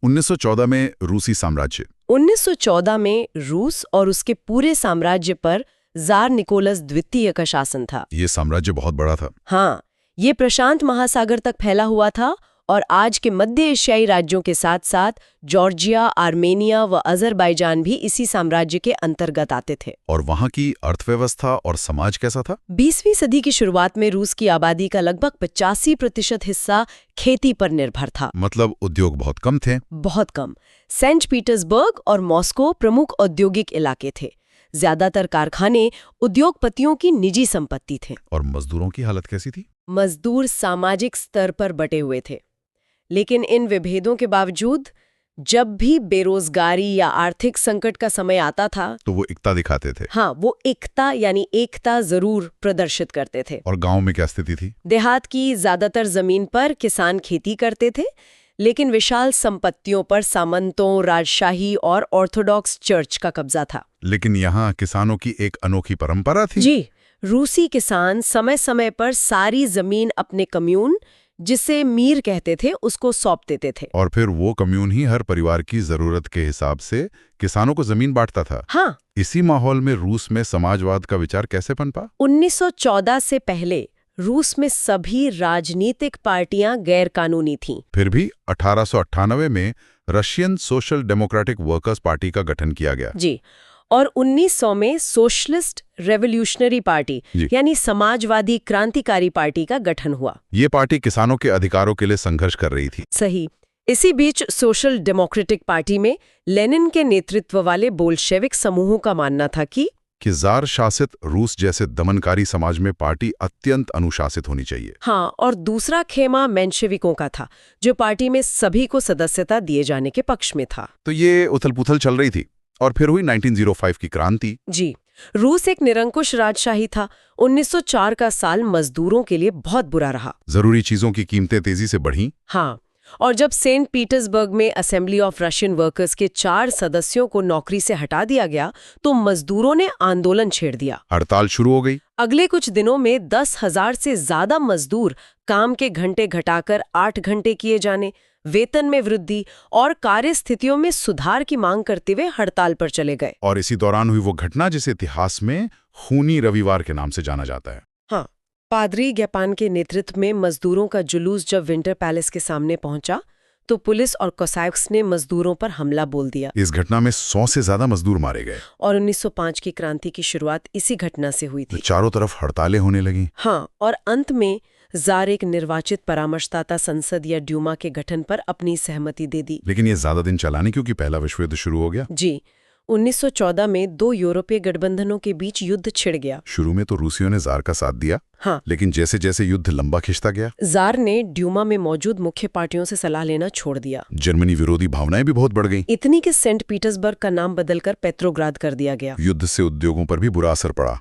1914 में रूसी साम्राज्य। 1914 में रूस और उसके पूरे साम्राज्य पर जार निकोलस द्वितीय का शासन था। ये साम्राज्य बहुत बड़ा था। हाँ, ये प्रशांत महासागर तक फैला हुआ था और आज के मध्य एशियाई राज्यों के साथ साथ जॉर्जिया, आर्मेनिया व अजरबैजान भी इसी साम्राज्य के अंतर्गत आते थे। और वहाँ की अर्थव्यवस्था और समाज कैसा था? 20वीं सदी की शुरुआत में रूस की आबादी का लगभग 85% हिस्सा खेती पर निर्भर था। मतलब उद्योग बहुत कम थे। बहुत कम। सेंट पीटर्सबर्ग और मॉस्को प्रमुख औद्योगिक इलाके थे। ज्यादातर कारखाने उद्योगपतियों की निजी संपत्ति थे। और मजदूरों की हालत कैसी थी? मजदूर सामाजिक स्तर पर बटे हुए थे। लेकिन इन विभेदों के बावजूद जब भी बेरोजगारी या आर्थिक संकट का समय आता था तो वो एकता दिखाते थे। हाँ, वो एकता जरूर प्रदर्शित करते थे। और गांव में क्या स्थिति थी? देहात की ज्यादातर जमीन पर किसान खेती करते थे, लेकिन विशाल संपत्तियों पर सामंतों, राजशाही और ऑर्थोडॉक्स चर्च का कब्जा था। लेकिन यहाँ किसानों की एक अनोखी परंपरा थी। जी, रूसी किसान समय समय पर सारी जमीन अपने कम्यून, जिसे मीर कहते थे, उसको सौंप देते थे। और फिर वो कम्यून ही हर परिवार की जरूरत के हिसाब से किसानों को जमीन बांटता था। हाँ। इसी माहौल में रूस में समाजवाद का विचार कैसे पनपा? 1914 से पहले रूस में सभी राजनीतिक पार्टियां गैर कानूनी थीं। फिर भी 1898 में Russian social democratic workers party का गठन किया गया। जी, और 1900 में सोशलिस्ट रेवोल्यूशनरी पार्टी यानी समाजवादी क्रांतिकारी पार्टी का गठन हुआ। ये पार्टी किसानों के अधिकारों के लिए संघर्ष कर रही थी। सही। इसी बीच सोशल डेमोक्रेटिक पार्टी में लेनिन के नेतृत्व वाले बोल्शेविक समूहों का मानना था कि जार शासित रूस जैसे दमनकारी समाज में पार्टी अत्यंत अनुशासित होनी चाहिए। हाँ, और दूसरा खेमा मेंशेविकों का था, जो पार्टी में सभी को सदस्यता दिए जाने के पक्ष में था। तो ये उथल-पुथल चल रही थी और फिर हुई 1905 की क्रांति। जी, रूस एक निरंकुश राजशाही था। 1904 का साल मजदूरों के लिए बहुत बुरा रहा। जरूरी चीजों की कीमतें तेजी से बढ़ीं। हाँ, और जब सेंट पीटर्सबर्ग में असेंबली ऑफ रशियन वर्कर्स के 4 सदस्यों को नौकरी से हटा दिया गया, तो मजदूरों ने आंदोलन छेड़ दिया। हड़ताल शुरू हो गई। अगले कुछ दिनों में 10,000 से ज्यादा मजदूर काम के घंटे घटाकर 8 घंटे किए जाने, वेतन में वृद्धि और कार्य स्थितियों में सुधार की मांग करते हुए हड़ताल पर चले गए। और इसी दौरान हुई वो घटना जिसे इतिहास में खूनी रविवार के नाम से जाना जाता है। हाँ, पादरी गैपान के नेतृत्व में मजदूरों का जुलूस जब विंटर पैलेस के सामने पहुंचा, तो पुलिस और कोसैक्स ने मजदूरों पर हमला बोल दिया। इस घटना में 100 से ज्यादा मजदूर मारे गए। और 1905 की क्रांति की शुरुआत इसी घटना से हुई थी। चारों तरफ हड़तालें होने लगी। हाँ, और अंत में जार एक निर्वाचित परामर्शदाता संसद या ड्यूमा के गठन पर अपनी सहमति दे दी। लेकिन ये ज्यादा दिन चला नहीं, क्योंकि पहला विश्व युद्ध शुरू हो गया। जी, 1914 में 2 यूरोपीय गठबंधनों के बीच युद्ध छिड़ गया। शुरू में तो रूसियों ने जार का साथ दिया। हाँ, लेकिन जैसे जैसे युद्ध लंबा खिंचता गया, जार ने ड्यूमा में मौजूद मुख्य पार्टियों से सलाह लेना छोड़ दिया। जर्मनी विरोधी भावनाएं भी बहुत बढ़ गईं। इतनी कि सेंट पीटर्सबर्ग का नाम बदलकर पेट्रोग्राद कर दिया गया। युद्ध से उद्योगों पर भी बुरा असर पड़ा।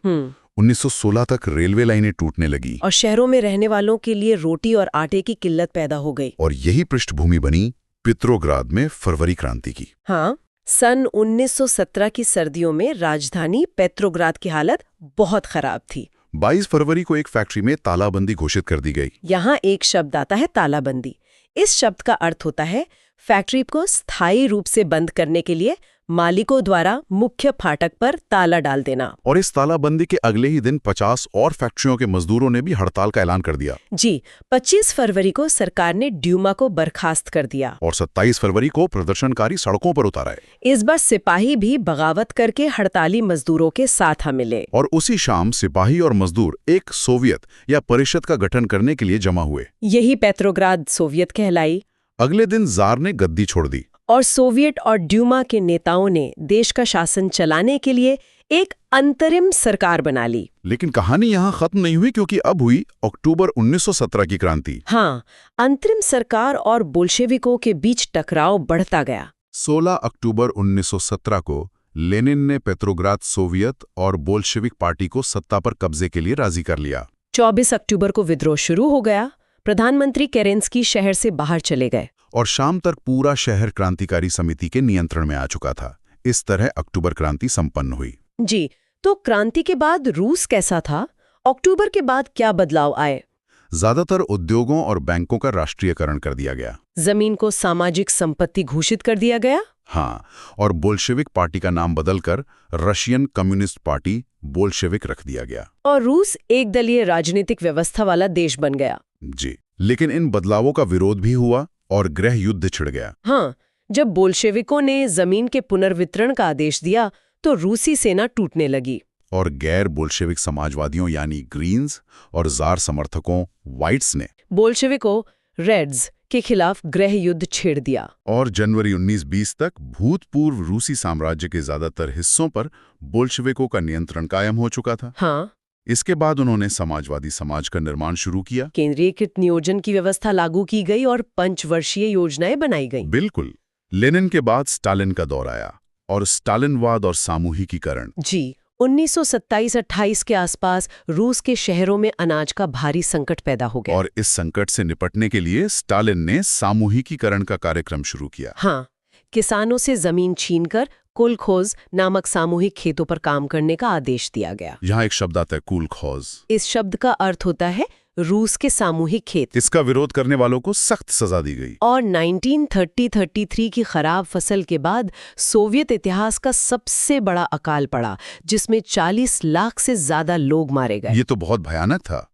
1916 तक रेलवे लाइनें टूटने लगी और शहरों में रहने वालों के लिए रोटी और आटे की किल्लत पैदा हो गई। और यही पृष्ठभूमि बनी पेट्रोग्राद में फरवरी क्रांति की। हाँ, सन 1917 की सर्दियों में राजधानी पेट्रोग्राद की हालत बहुत खराब थी। 22 फरवरी को एक फैक्ट्री में तालाबंदी घोषित कर दी गई। यहाँ एक शब्द आता है, तालाबंदी। इस शब्द का अर्थ होता है फैक्ट्री को स्थायी रूप से बंद करने के लिए मालिकों द्वारा मुख्य फाटक पर ताला डाल देना। और इस तालाबंदी के अगले ही दिन 50 और फैक्ट्रियों के मजदूरों ने भी हड़ताल का ऐलान कर दिया। जी, 25 फरवरी को सरकार ने ड्यूमा को बर्खास्त कर दिया। और 27 फरवरी को प्रदर्शनकारी सड़कों पर उतर आए। इस बार सिपाही भी बगावत करके हड़ताली मजदूरों के साथ मिले। और उसी शाम सिपाही और मजदूर एक सोवियत या परिषद का गठन करने के लिए जमा हुए। यही पेट्रोग्राद सोवियत कहलाई। अगले दिन जार ने गद्दी छोड़ दी और सोवियत और ड्यूमा के नेताओं ने देश का शासन चलाने के लिए एक अंतरिम सरकार बना ली। लेकिन कहानी यहाँ खत्म नहीं हुई, क्योंकि अब हुई अक्टूबर 1917 की क्रांति। हाँ, अंतरिम सरकार और बोल्शेविकों के बीच टकराव बढ़ता गया। 16 अक्टूबर 1917 को लेनिन ने पेट्रोग्राद सोवियत और बोल्शेविक पार्टी को सत्ता पर कब्जे के लिए राजी कर लिया। 24 अक्टूबर को विद्रोह शुरू हो गया। प्रधानमंत्री केरेंस्की शहर से बाहर चले गए और शाम तक पूरा शहर क्रांतिकारी समिति के नियंत्रण में आ चुका था। इस तरह अक्टूबर क्रांति संपन्न हुई। जी, तो क्रांति के बाद रूस कैसा था? अक्टूबर के बाद क्या बदलाव आए? ज्यादातर उद्योगों और बैंकों का राष्ट्रीयकरण कर दिया गया। जमीन को सामाजिक संपत्ति घोषित कर दिया गया। हाँ, और बोल्शेविक पार्टी का नाम बदलकर रशियन कम्युनिस्ट पार्टी बोल्शेविक रख दिया गया। और रूस एक दलीय राजनीतिक व्यवस्था वाला देश बन गया। जी, लेकिन इन बदलावों का विरोध भी हुआ और गृह युद्ध छिड़ गया। हाँ, जब बोल्शेविकों ने जमीन के पुनर्वितरण का आदेश दिया, तो रूसी सेना टूटने लगी। और गैर बोल्शेविक समाजवादियों यानी ग्रीन्स और जार समर्थकों व्हाइट्स ने बोल्शेविकों रेड्स के खिलाफ गृह युद्ध छेड़ दिया। और जनवरी 1920 तक भूतपूर्व रूसी साम्राज्य के ज्यादातर हिस्सों पर बोल्शेविकों का नियंत्रण कायम हो चुका था। हाँ, इसके बाद उन्होंने समाजवादी समाज का निर्माण शुरू किया। केंद्रीयकृत नियोजन की व्यवस्था लागू की गई और पंचवर्षीय योजनाएं बनाई गईं। बिल्कुल। लेनिन के बाद स्टालिन का दौर आया और स्टालिनवाद और सामूहिकीकरण। जी, 1927-28 के आसपास रूस के शहरों में अनाज का भारी संकट पैदा हो गया। और इस संकट से निपटने के लिए स्टालिन ने सामूहिकीकरण का कार्यक्रम शुरू किया। हाँ, किसानों से जमीन छीनकर कुलखोज नामक सामूहिक खेतों पर काम करने का आदेश दिया गया। यहाँ एक शब्द आता है, कुलखोज। इस शब्द का अर्थ होता है रूस के सामूहिक खेत। इसका विरोध करने वालों को सख्त सजा दी गई। और 1930-33 की खराब फसल के बाद सोवियत इतिहास का सबसे बड़ा अकाल पड़ा, जिसमें 40 लाख से ज्यादा लोग मारे गए। ये तो बहुत भयानक था।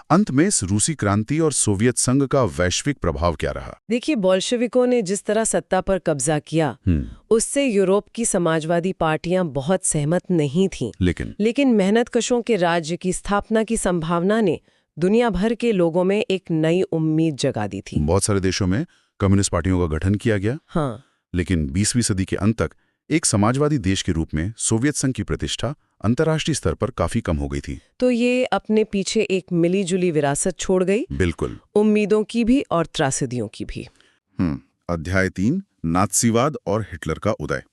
अंत में इस रूसी क्रांति और सोवियत संघ का वैश्विक प्रभाव क्या रहा? देखिए, बोल्शेविकों ने जिस तरह सत्ता पर कब्जा किया, उससे यूरोप की समाजवादी पार्टियां बहुत सहमत नहीं थीं। लेकिन मेहनतकशों के राज्य की स्थापना की संभावना ने दुनिया भर के लोगों में एक नई उम्मीद जगा दी थी। बहुत सारे देशों में कम्युनिस्ट पार्टियों का गठन किया गया। हाँ, लेकिन 20वीं सदी के अंत तक एक समाजवादी देश के रूप में सोवियत संघ की प्रतिष्ठा अंतर्राष्ट्रीय स्तर पर काफी कम हो गई थी। तो ये अपने पीछे एक मिलीजुली विरासत छोड़ गई, बिल्कुल। उम्मीदों की भी और त्रासदियों की भी। अध्याय 3, नात्सीवाद और हिटलर का उदय।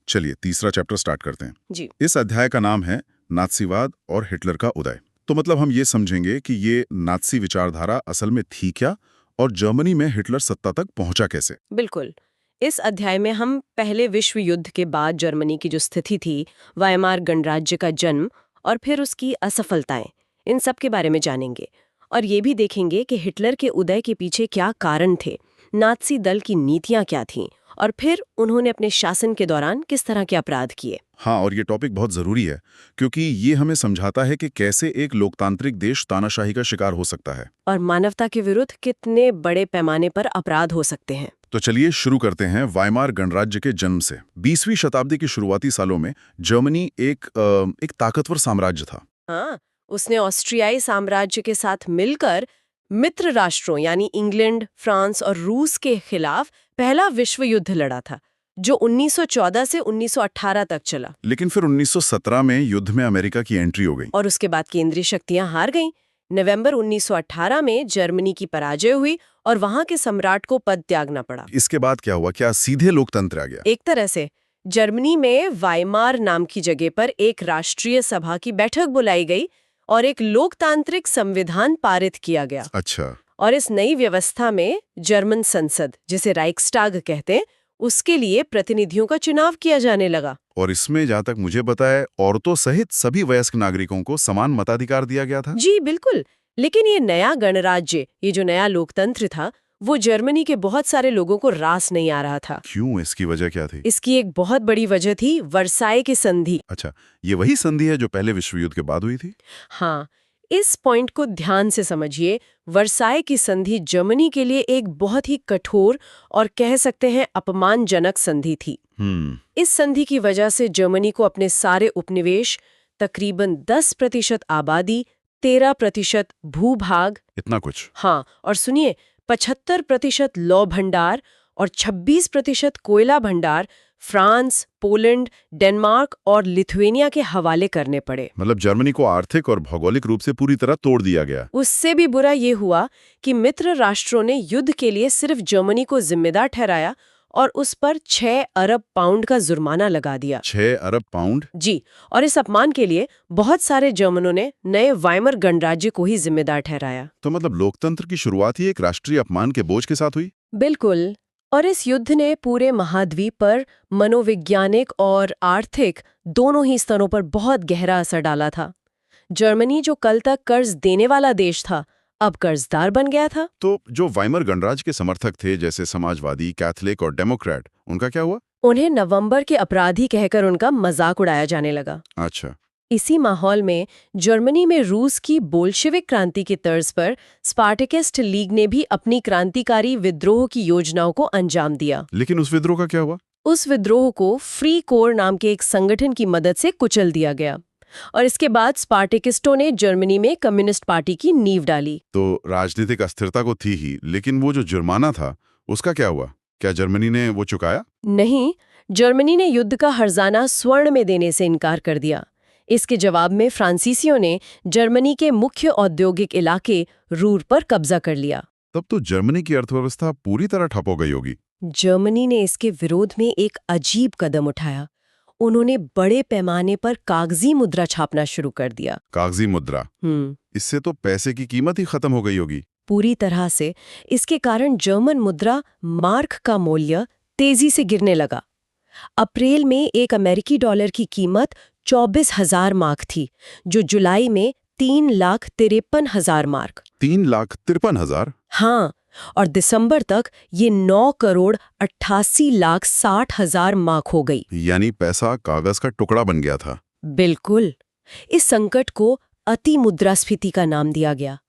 चलिए तीसरा चैप्टर स्टार्ट करते हैं जी। इस अध्याय का नाम है नात्सीवाद और हिटलर का उदय। तो मतलब हम ये समझेंगे कि ये नात्सी विचारधारा असल में थी क्या और जर्मनी में हिटलर सत्ता तक पहुंचा कैसे। बिल्कुल। इस अध्याय में हम पहले विश्व युद्ध के बाद जर्मनी की जो स्थिति थी, वायमार गणराज्य का जन्म और फिर उसकी असफलताएं, इन सब के बारे में जानेंगे। और ये भी देखेंगे कि हिटलर के उदय के पीछे क्या कारण थे, नात्सी दल की नीतियां क्या थीं, और फिर उन्होंने अपने शासन के दौरान किस तरह के अपराध किए। हाँ, और ये टॉपिक बहुत जरूरी है क्योंकि ये हमें समझाता है कि कैसे एक लोकतांत्रिक देश तानाशाही का शिकार हो सकता है और मानवता के विरुद्ध कितने बड़े पैमाने पर अपराध हो सकते हैं। तो चलिए शुरू करते हैं वायमार गणराज्य के जन्म से। 20वीं शताब्दी के शुरुआती सालों में जर्मनी एक ताकतवर साम्राज्य था। हाँ, उसने ऑस्ट्रियाई साम्राज्य के साथ मिलकर मित्र राष्ट्रों यानी इंग्लैंड, फ्रांस और रूस के खिलाफ पहला विश्व युद्ध लड़ा था, जो 1914 से 1918 तक चला। लेकिन फिर 1917 में युद्ध में अमेरिका की एंट्री हो गई और उसके बाद केंद्रीय शक्तियां हार गईं। नवंबर 1918 में जर्मनी की पराजय हुई और वहां के सम्राट को पद त्यागना पड़ा। इसके बाद क्या हुआ? क्या सीधे लोकतंत्र आ गया? एक तरह से जर्मनी में वायमार नाम की जगह पर एक राष्ट्रीय सभा की बैठक बुलाई गई और एक लोकतांत्रिक संविधान पारित किया गया। अच्छा। और इस नई व्यवस्था में जर्मन संसद, जिसे राइक्सटाग कहते हैं, उसके लिए प्रतिनिधियों का चुनाव किया जाने लगा। और इसमें जहाँ तक मुझे पता है औरतों सहित सभी वयस्क नागरिकों को समान मताधिकार दिया गया था। जी बिल्कुल। लेकिन ये नया गणराज्य, ये जो नया लोकतंत्र था, वो जर्मनी के बहुत सारे लोगों को रास नहीं आ रहा था। क्यों? इसकी वजह क्या थी? इसकी एक बहुत बड़ी वजह थी वर्साई की संधि। अच्छा, ये वही संधि है जो पहले विश्व युद्ध के बाद हुई थी? हाँ, इस पॉइंट को ध्यान से समझिए। वर्साई की संधि जर्मनी के लिए एक बहुत ही कठोर और कह सकते हैं अपमानजनक संधि थी। इस संधि की वजह से जर्मनी को अपने सारे उपनिवेश, तकरीबन 10% आबादी, 13% भूभाग, इतना कुछ? हाँ, और सुनिए 75% लौह भंडार और 26% कोयला भंडार फ्रांस, पोलैंड, डेनमार्क और लिथुआनिया के हवाले करने पड़े। मतलब जर्मनी को आर्थिक और भौगोलिक रूप से पूरी तरह तोड़ दिया गया। उससे भी बुरा ये हुआ कि मित्र राष्ट्रों ने युद्ध के लिए सिर्फ जर्मनी को जिम्मेदार ठहराया और उस पर 6 अरब पाउंड का जुर्माना लगा दिया। 6 अरब पाउंड? जी, और इस अपमान के लिए बहुत सारे जर्मनों ने नए वायमर गणराज्य को ही जिम्मेदार ठहराया। तो मतलब लोकतंत्र की शुरुआत ही एक राष्ट्रीय अपमान के बोझ के साथ हुई? बिल्कुल। और इस युद्ध ने पूरे महाद्वीप पर मनोवैज्ञानिक और आर्थिक दोनों ही स्तरों पर बहुत गहरा असर डाला था। जर्मनी जो कल तक कर्ज देने वाला देश था, अब कर्जदार बन गया था। तो जो वाइमर गणराज्य के समर्थक थे, जैसे समाजवादी, कैथोलिक और डेमोक्रेट, उनका क्या हुआ? उन्हें नवंबर के अपराधी कहकर उनका मजाक उड़ाया जाने लगा। अच्छा। इसी माहौल में जर्मनी में रूस की बोल्शेविक क्रांति की तर्ज पर स्पार्टकिस्ट लीग ने भी अपनी क्रांतिकारी विद्रोह की योजनाओं को अंजाम दिया। लेकिन उस विद्रोह का क्या हुआ? उस विद्रोह को फ्री कोर नाम के एक संगठन की मदद से कुचल दिया गया और इसके बाद स्पार्टकिस्टों ने जर्मनी में कम्युनिस्ट पार्टी की नींव डाली। तो राजनीतिक अस्थिरता को थी ही, लेकिन वो जो जुर्माना था उसका क्या हुआ? क्या जर्मनी ने वो चुकाया? नहीं, जर्मनी ने युद्ध का हर्जाना स्वर्ण में देने से इनकार कर दिया। इसके जवाब में फ्रांसीसियों ने जर्मनी के मुख्य औद्योगिक इलाके रूर पर कब्जा कर लिया। तब तो जर्मनी की अर्थव्यवस्था पूरी तरह ठप हो गई होगी। जर्मनी ने इसके विरोध में एक अजीब कदम उठाया। उन्होंने बड़े पैमाने पर कागजी मुद्रा छापना शुरू कर दिया। कागजी मुद्रा? इससे तो पैसे की कीमत ही खत्म हो गई होगी। पूरी तरह से। इसके कारण जर्मन मुद्रा मार्क का मूल्य तेजी से गिरने लगा। अप्रैल में एक अमेरिकी डॉलर की कीमत 24,000 मार्क थी, जो जुलाई में 3,53,000 मार्क। 3,53,000? हाँ, और दिसंबर तक ये 9,88,60,000 मार्क हो गई। यानी पैसा कागज का टुकड़ा बन गया था। बिल्कुल। इस संकट को अति मुद्रास्फीति का नाम दिया गया।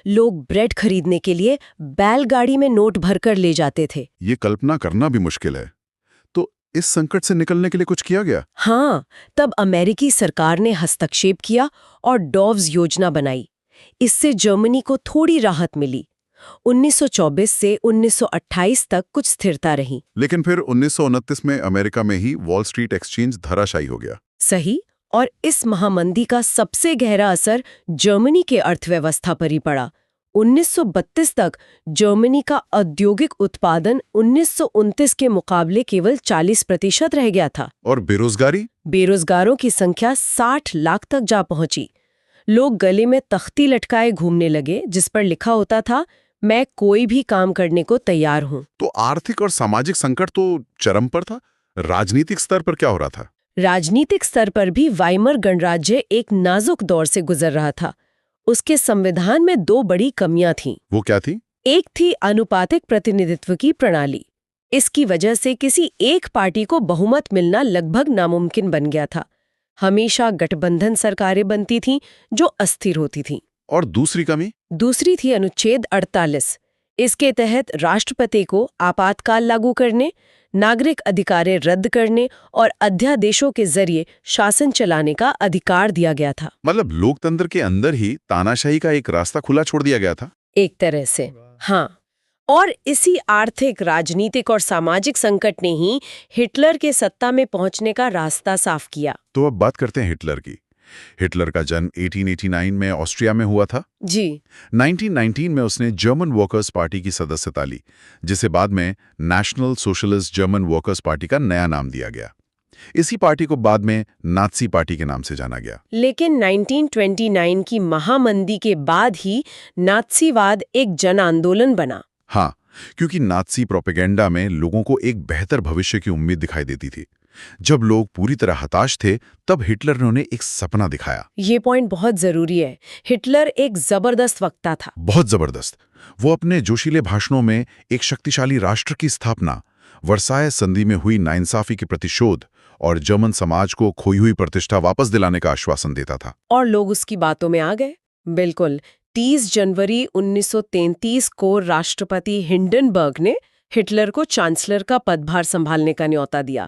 लोग ब्रेड खरीदने के लिए बैलगाड़ी में नोट भरकर ले जाते थे। ये कल्पना करना भी मुश्किल है। तो इस संकट से निकलने के लिए कुछ किया गया? हाँ, तब अमेरिकी सरकार ने हस्तक्षेप किया और डॉव्स योजना बनाई। इससे जर्मनी को थोड़ी राहत मिली। 1924 से 1928 तक कुछ स्थिरता रही। लेकिन फिर 1929 में अमेरिका में ही वॉल स्ट्रीट एक्सचेंज धराशायी हो गया। सही। और इस महामंदी का सबसे गहरा असर जर्मनी के अर्थव्यवस्था पर ही पड़ा। 1932 तक जर्मनी का औद्योगिक उत्पादन 1929 के मुकाबले केवल 40% रह गया था। और बेरोजगारी? बेरोजगारों की संख्या 60 लाख तक जा पहुंची। लोग गले में तख्ती लटकाए घूमने लगे जिस पर लिखा होता था, मैं कोई भी काम करने को तैयार हूं। तो आर्थिक और सामाजिक संकट तो चरम पर था। राजनीतिक स्तर पर क्या हो रहा था? राजनीतिक स्तर पर भी वाइमर गणराज्य एक नाजुक दौर से गुजर रहा था। उसके संविधान में 2 बड़ी कमियां थीं। वो क्या थी? एक थी अनुपातिक प्रतिनिधित्व की प्रणाली। इसकी वजह से किसी एक पार्टी को बहुमत मिलना लगभग नामुमकिन बन गया था। हमेशा गठबंधन सरकारें बनती थीं जो अस्थिर होती थीं। और दूसरी कमी? दूसरी थी अनुच्छेद 48। इसके तहत राष्ट्रपति को आपातकाल लागू करने, नागरिक अधिकारें रद्द करने और अध्यादेशों के जरिए शासन चलाने का अधिकार दिया गया था। मतलब लोकतंत्र के अंदर ही तानाशाही का एक रास्ता खुला छोड़ दिया गया था। एक तरह से, हाँ। और इसी आर्थिक, राजनीतिक और सामाजिक संकट ने ही हिटलर के सत्ता में पहुंचने का रास्ता साफ किया। तो अब बात करते हैं हिटलर की। हिटलर का जन्म 1889 में ऑस्ट्रिया में हुआ था। जी। 1919 में उसने जर्मन वर्कर्स पार्टी की सदस्यता ली, जिसे बाद में national socialist German workers party का नया नाम दिया गया। इसी पार्टी को बाद में नात्सी पार्टी के नाम से जाना गया। लेकिन 1929 की महामंदी के बाद ही नात्सीवाद एक जन आंदोलन बना। हाँ, क्योंकि नात्सी प्रोपेगेंडा में लोगों को एक बेहतर भविष्य की उम्मीद दिखाई देती थी। जब लोग पूरी तरह हताश थे, तब हिटलर ने उन्हें एक सपना दिखाया। ये पॉइंट बहुत जरूरी है। हिटलर एक जबरदस्त वक्ता था। बहुत जबरदस्त। वो अपने जोशीले भाषणों में एक शक्तिशाली राष्ट्र की स्थापना, वर्साय संधि में हुई नाइंसाफी के प्रतिशोध और जर्मन समाज को खोई हुई प्रतिष्ठा वापस दिलाने का आश्वासन देता था। और लोग उसकी बातों में आ गए। बिल्कुल। 30 जनवरी 1933 को राष्ट्रपति हिंडनबर्ग ने हिटलर को चांसलर का पदभार संभालने का न्योता दिया,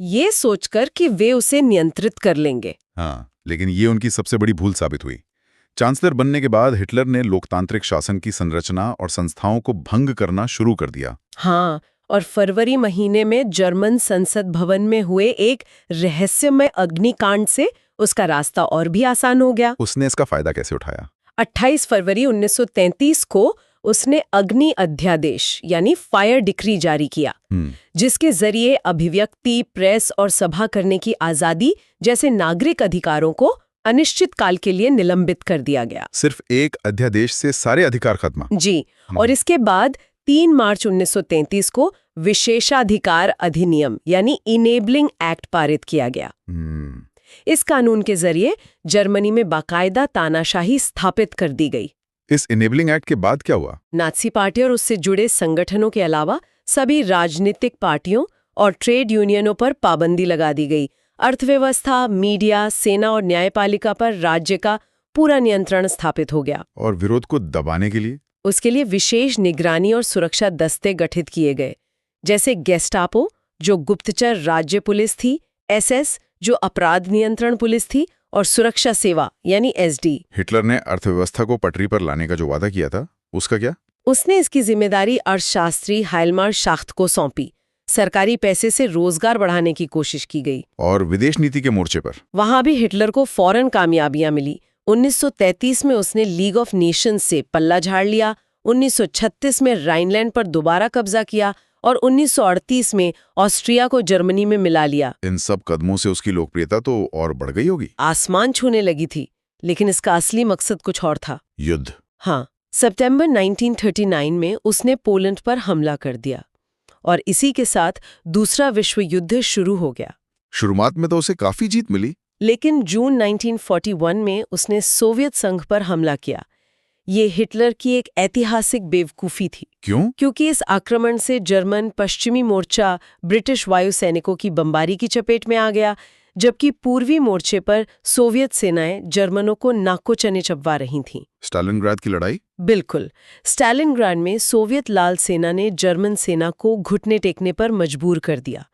ये सोचकर कि वे उसे नियंत्रित कर लेंगे। हाँ, लेकिन ये उनकी सबसे बड़ी भूल साबित हुई। चांसलर बनने के बाद हिटलर ने लोकतांत्रिक शासन की संरचना और संस्थाओं को भंग करना शुरू कर दिया। हाँ, और फरवरी महीने में जर्मन संसद भवन में हुए एक रहस्यमय अग्निकांड से उसका रास्ता और भी आसान हो गया। उसने इसका फायदा कैसे उठाया? 28 फरवरी 1933 को उसने अग्नि अध्यादेश यानी फायर डिक्री जारी किया, जिसके जरिए अभिव्यक्ति, प्रेस और सभा करने की आजादी जैसे नागरिक अधिकारों को अनिश्चित काल के लिए निलंबित कर दिया गया। सिर्फ एक अध्यादेश से सारे अधिकार खत्म? जी। और इसके बाद 3 मार्च 1933 को विशेषाधिकार अधिनियम यानी इनेबलिंग एक्ट पारित किया गया। इस कानून के जरिए जर्मनी में बाकायदा तानाशाही स्थापित कर दी गई। इस इनेबलिंग एक्ट के बाद क्या हुआ? नात्सी पार्टी और उससे जुड़े संगठनों के अलावा सभी राजनीतिक पार्टियों और ट्रेड यूनियनों पर पाबंदी लगा दी गई। अर्थव्यवस्था, मीडिया, सेना और न्यायपालिका पर राज्य का पूरा नियंत्रण स्थापित हो गया। और विरोध को दबाने के लिए? उसके लिए विशेष निगरानी और सुरक्षा दस्ते गठित किए गए, जैसे गेस्टापो जो गुप्तचर राज्य पुलिस थी, एसएस जो अपराध नियंत्रण पुलिस थी, और सुरक्षा सेवा यानी एसडी। हिटलर ने अर्थव्यवस्था को पटरी पर लाने का जो वादा किया था, उसका क्या? उसने इसकी जिम्मेदारी अर्थशास्त्री हाइलमार शाख्त को सौंपी। सरकारी पैसे से रोजगार बढ़ाने की कोशिश की गई। और विदेश नीति के मोर्चे पर? वहां भी हिटलर को फौरन कामयाबियां मिली। 1933 में उसने लीग ऑफ नेशंस से पल्ला झाड़ लिया, 1936 में राइनलैंड पर दोबारा कब्जा किया और 1938 में ऑस्ट्रिया को जर्मनी में मिला लिया। इन सब कदमों से उसकी लोकप्रियता तो और बढ़ गई होगी। आसमान छूने लगी थी, लेकिन इसका असली मकसद कुछ और था। युद्ध। हाँ, सितंबर 1939 में उसने पोलैंड पर हमला कर दिया और इसी के साथ दूसरा विश्व युद्ध शुरू हो गया। शुरुआत में तो उसे काफी जीत मिली, लेकिन जून 1941 में उसने सोवियत संघ पर हमला किया। ये हिटलर की एक ऐतिहासिक बेवकूफ़ी थी। क्यों? क्योंकि इस आक्रमण से जर्मन पश्चिमी मोर्चा ब्रिटिश वायु सैनिकों की बमबारी की चपेट में आ गया, जबकि पूर्वी मोर्चे पर सोवियत सेनाएं जर्मनों को नाको चने चबवा रही थीं। स्टालिनग्राद की लड़ाई? बिल्कुल। स्टालिनग्राड में सोवियत लाल सेना ने जर्मन सेना को घुटने टेकने पर मजबूर कर दिया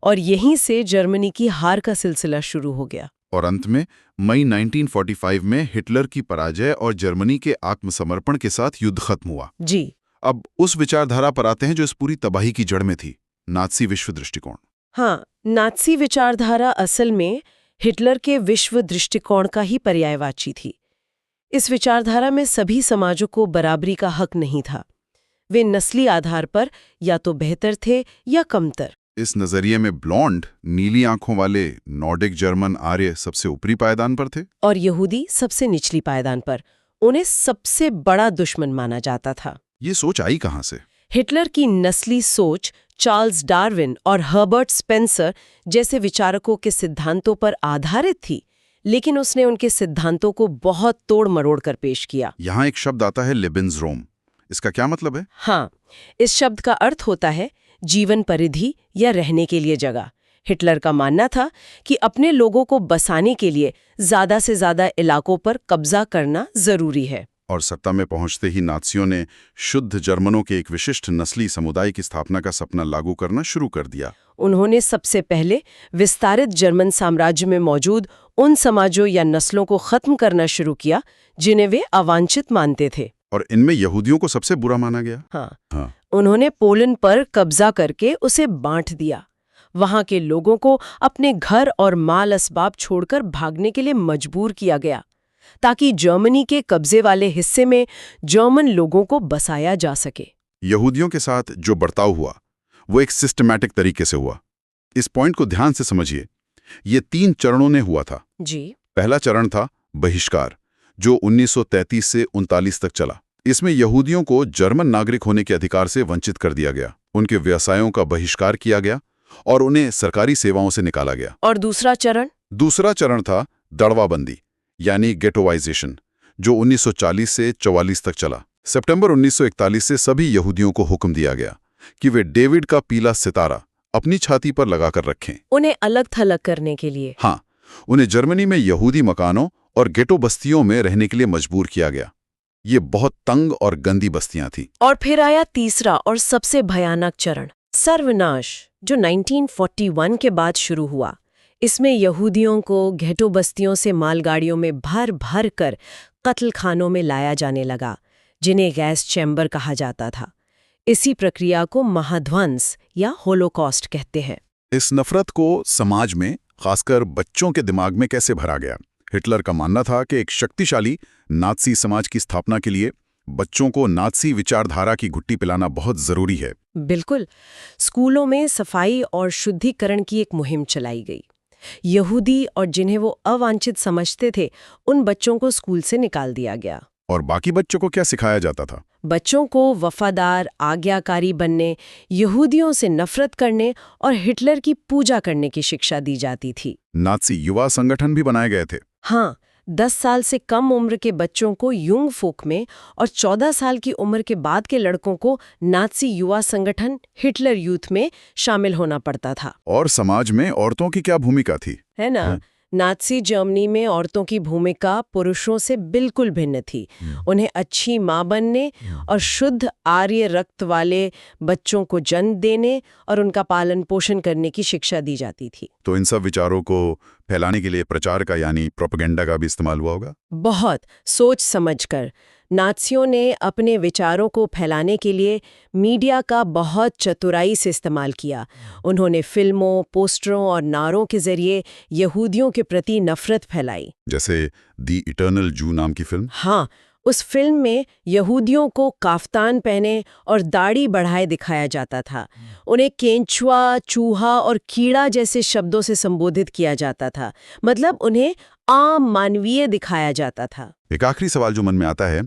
और यहीं से जर्मनी की हार का सिलसिला शुरू हो गया। और अंत में मई 1945 में हिटलर की पराजय और जर्मनी के आत्मसमर्पण के साथ युद्ध खत्म हुआ। जी। अब उस विचारधारा पर आते हैं जो इस पूरी तबाही की जड़ में थी, नात्सी विश्व दृष्टिकोण। हाँ, नात्सी विचारधारा असल में हिटलर के विश्व दृष्टिकोण का ही पर्यायवाची थी। इस विचारधारा में सभी समाजों को बराबरी का हक नहीं था। वे नस्ली आधार पर या तो बेहतर थे या कमतर। इस नजरिए में ब्लॉन्ड, नीली आंखों वाले नॉर्डिक जर्मन आर्य सबसे ऊपरी पायदान पर थे और यहूदी सबसे निचली पायदान पर। उन्हें सबसे बड़ा दुश्मन माना जाता था। ये सोच आई कहां से? हिटलर की नस्ली सोच चार्ल्स डार्विन और हर्बर्ट स्पेंसर जैसे विचारकों के सिद्धांतों पर आधारित थी, लेकिन उसने उनके सिद्धांतों को बहुत तोड़ मरोड़ कर पेश किया। यहाँ एक शब्द आता है लेबेंसरोम। इसका क्या मतलब है? हाँ, इस शब्द का अर्थ होता है जीवन परिधि या रहने के लिए जगह। हिटलर का मानना था कि अपने लोगों को बसाने के लिए ज्यादा से ज्यादा इलाकों पर कब्जा करना जरूरी है। और सत्ता में पहुंचते ही नात्सियों ने शुद्ध जर्मनों के एक विशिष्ट नस्ली समुदाय की स्थापना का सपना लागू करना शुरू कर दिया। उन्होंने सबसे पहले विस्तारित जर्मन साम्राज्य में मौजूद उन समाजों या नस्लों को खत्म करना शुरू किया जिन्हें वे अवांछित मानते थे। और इनमें यहूदियों को सबसे बुरा माना गया। हाँ। उन्होंने पोलैंड पर कब्जा करके उसे बांट दिया। वहां के लोगों को अपने घर और माल असबाब छोड़कर भागने के लिए मजबूर किया गया, ताकि जर्मनी के कब्जे वाले हिस्से में जर्मन लोगों को बसाया जा सके। यहूदियों के साथ जो बर्ताव हुआ वो एक सिस्टमैटिक तरीके से हुआ। इस पॉइंट को ध्यान से समझिए। ये 3 चरणों में हुआ था। जी। पहला चरण था बहिष्कार, जो 1933 से 39 तक चला। इसमें यहूदियों को जर्मन नागरिक होने के अधिकार से वंचित कर दिया गया, उनके व्यवसायों का बहिष्कार किया गया और उन्हें सरकारी सेवाओं से निकाला गया। और दूसरा चरण था दड़वाबंदी, यानी गेटोवाइजेशन, जो 1940 से 44 तक चला। सितंबर 1941 से सभी यहूदियों को हुक्म दिया गया कि वे डेविड का पीला सितारा अपनी छाती पर लगाकर रखें, उन्हें अलग थलग करने के लिए। हाँ, उन्हें जर्मनी में यहूदी मकानों और गेटो बस्तियों में रहने के लिए मजबूर किया गया। ये बहुत तंग और गंदी बस्तियां थीं। और फिर आया तीसरा और सबसे भयानक चरण, सर्वनाश, जो 1941 के बाद शुरू हुआ। इसमें यहूदियों को घेटो बस्तियों से मालगाड़ियों में भर भर कर कत्ल खानों में लाया जाने लगा, जिन्हें गैस चैम्बर कहा जाता था। इसी प्रक्रिया को महाध्वंस या होलोकॉस्ट कहते हैं। इस नफरत को समाज में, खासकर बच्चों के दिमाग में कैसे भरा गया? हिटलर का मानना था कि एक शक्तिशाली नात्सी समाज की स्थापना के लिए बच्चों को नात्सी विचारधारा की घुट्टी पिलाना बहुत जरूरी है। बिल्कुल। स्कूलों में सफाई और शुद्धिकरण की एक मुहिम चलाई गई। यहूदी और जिन्हें वो अवांछित समझते थे, उन बच्चों को स्कूल से निकाल दिया गया। और बाकी बच्चों को क्या सिखाया जाता था? बच्चों को वफादार, आज्ञाकारी बनने, यहूदियों से नफरत करने और हिटलर की पूजा करने की शिक्षा दी जाती थी। नात्सी युवा संगठन भी बनाए गए थे। हाँ, 10 साल से कम उम्र के बच्चों को युंग फोक में और 14 साल की उम्र के बाद के लड़कों को नात्सी युवा संगठन हिटलर यूथ में शामिल होना पड़ता था। और समाज में औरतों की क्या भूमिका थी? है ना? नात्सी जर्मनी में औरतों की भूमिका पुरुषों से बिल्कुल भिन्न थी। उन्हें अच्छी माँ बनने और शुद्ध आर्य रक्त वाले बच्चों को जन्म देने और उनका पालन पोषण करने की शिक्षा दी जाती थी। तो इन सब विचारों को फैलाने के लिए प्रचार का, यानी प्रोपेगेंडा का भी इस्तेमाल हुआ होगा। बहुत सोच समझकर नात्सियों ने अपने विचारों को फैलाने के लिए मीडिया का बहुत चतुराई से इस्तेमाल किया। उन्होंने फिल्मों, पोस्टरों और नारों के जरिए यहूदियों के प्रति नफरत फैलाई। जैसे दी इटर्नल जू नाम की फिल्म। हाँ, उस फिल्म में यहूदियों को काफ्तान पहने और दाढ़ी बढ़ाए दिखाया जाता था। उन्हें केंचुआ, चूहा और कीड़ा जैसे शब्दों से संबोधित किया जाता था। मतलब उन्हें आम मानवीय दिखाया जाता था। एक आखिरी सवाल जो मन में आता है,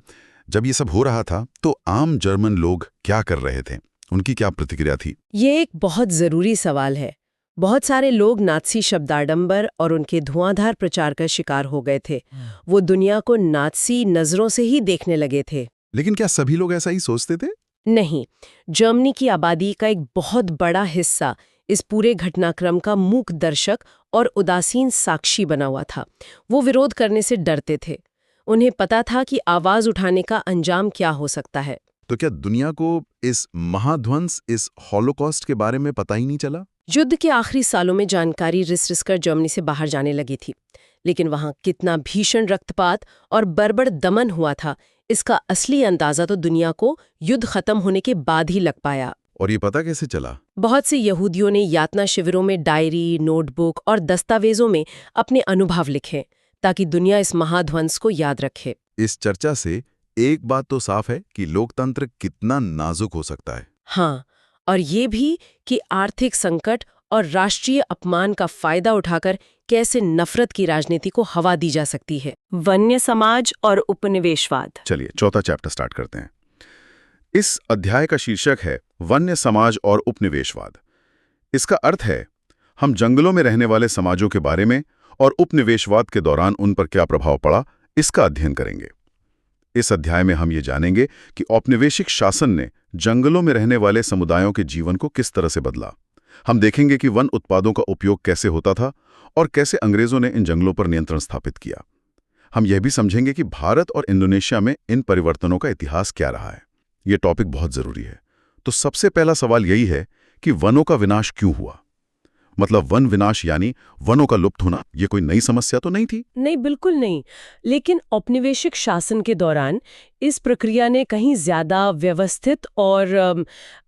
जब ये सब हो रहा था तो आम जर्मन लोग क्या कर रहे थे? उनकी क्या प्रतिक्रिया थी? ये एक बहुत जरूरी सवाल है। बहुत सारे लोग नात्सी शब्दाडंबर और उनके धुआंधार प्रचार का शिकार हो गए थे। वो दुनिया को नात्सी नजरों से ही देखने लगे थे। लेकिन क्या सभी लोग ऐसा ही सोचते थे? नहीं, जर्मनी की आबादी का एक बहुत बड़ा हिस्सा इस पूरे घटनाक्रम का मूक दर्शक और उदासीन साक्षी बना हुआ था। वो विरोध करने से डरते थे। उन्हें पता था कि आवाज उठाने का अंजाम क्या हो सकता है। तो क्या दुनिया को इस महाध्वंस, इस हॉलोकॉस्ट के बारे में पता ही नहीं चला? युद्ध के आखिरी सालों में जानकारी रिस कर जर्मनी से बाहर जाने लगी थी, लेकिन वहां कितना भीषण रक्तपात और बर्बर दमन हुआ था, इसका असली अंदाजा तो दुनिया को युद्ध खत्म होने के बाद ही लग पाया। और ये पता कैसे चला? बहुत से यहूदियों ने यातना शिविरों में डायरी, नोटबुक और दस्तावेजों में अपने अनुभव लिखे ताकि दुनिया इस महाध्वंस को याद रखे। इस चर्चा से एक बात तो साफ है कि लोकतंत्र कितना नाजुक हो सकता है। हाँ, और ये भी कि आर्थिक संकट और राष्ट्रीय अपमान का फायदा उठाकर कैसे नफरत की राजनीति को हवा दी जा सकती है। वन्य समाज और उपनिवेशवाद। चलिए चौथा चैप्टर स्टार्ट करते हैं। इस अध्याय का शीर्षक है वन्य समाज और उपनिवेशवाद। इसका अर्थ है हम जंगलों में रहने वाले समाजों के बारे में और उपनिवेशवाद के दौरान उन पर क्या प्रभाव पड़ा, इसका अध्ययन करेंगे। इस अध्याय में हम ये जानेंगे कि औपनिवेशिक शासन ने जंगलों में रहने वाले समुदायों के जीवन को किस तरह से बदला। हम देखेंगे कि वन उत्पादों का उपयोग कैसे होता था और कैसे अंग्रेजों ने इन जंगलों पर नियंत्रण स्थापित किया। हम यह भी समझेंगे कि भारत और इंडोनेशिया में इन परिवर्तनों का इतिहास क्या रहा है। ये टॉपिक बहुत जरूरी है। तो सबसे पहला सवाल यही है कि वनों का विनाश क्यों हुआ? मतलब वन विनाश यानी वनों का लुप्त होना, ये कोई नई समस्या तो नहीं थी? नहीं, बिल्कुल नहीं। लेकिन औपनिवेशिक शासन के दौरान इस प्रक्रिया ने कहीं ज्यादा व्यवस्थित और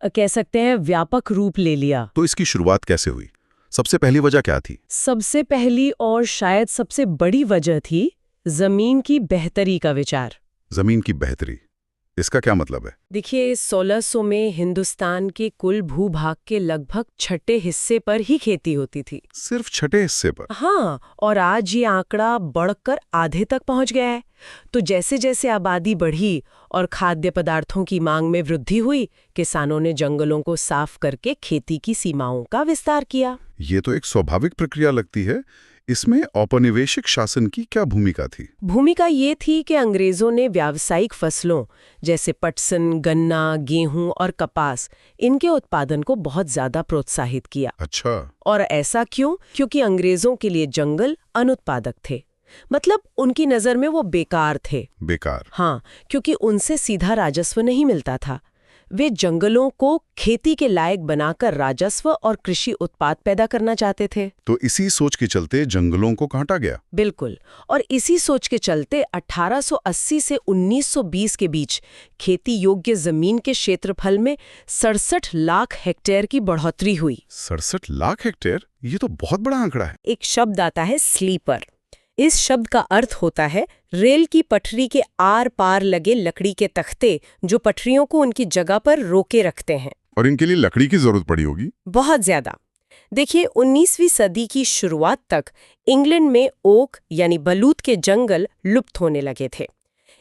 कह सकते हैं व्यापक रूप ले लिया। तो इसकी शुरुआत कैसे हुई? सबसे पहली वजह क्या थी? सबसे पहली और शायद सबसे बड़ी वजह थी जमीन की बेहतरी का विचार। जमीन की बेहतरी, इसका क्या मतलब है? देखिए, 1600 में हिंदुस्तान के कुल भूभाग के लगभग छठे हिस्से पर ही खेती होती थी। सिर्फ छठे हिस्से पर? हाँ, और आज ये आंकड़ा बढ़कर आधे तक पहुंच गया है। तो जैसे जैसे आबादी बढ़ी और खाद्य पदार्थों की मांग में वृद्धि हुई, किसानों ने जंगलों को साफ करके खेती की सीमाओं का विस्तार किया। ये तो एक स्वाभाविक प्रक्रिया लगती है। इसमें औपनिवेशिक शासन की क्या भूमिका थी? भूमिका ये थी कि अंग्रेजों ने व्यावसायिक फसलों जैसे पटसन, गन्ना, गेहूं और कपास, इनके उत्पादन को बहुत ज्यादा प्रोत्साहित किया। अच्छा। और ऐसा क्यों? क्योंकि अंग्रेजों के लिए जंगल अनुत्पादक थे। मतलब उनकी नजर में वो बेकार थे। बेकार? हाँ, क्योंकि उनसे सीधा राजस्व नहीं मिलता था। वे जंगलों को खेती के लायक बनाकर राजस्व और कृषि उत्पाद पैदा करना चाहते थे। तो इसी सोच के चलते जंगलों को काटा गया? बिल्कुल। और इसी सोच के चलते 1880 से 1920 के बीच खेती योग्य जमीन के क्षेत्रफल में 67 लाख हेक्टेयर की बढ़ोतरी हुई। 67 लाख हेक्टेयर? ये तो बहुत बड़ा आंकड़ा है। एक शब्द आता है स्लीपर। इस शब्द का अर्थ होता है रेल की पटरी के आर पार लगे लकड़ी के तख्ते, जो पटरियों को उनकी जगह पर रोके रखते हैं। और इनके लिए लकड़ी की जरूरत पड़ी होगी? बहुत ज्यादा। देखिए, 19वीं सदी की शुरुआत तक इंग्लैंड में ओक यानी बलूत के जंगल लुप्त होने लगे थे।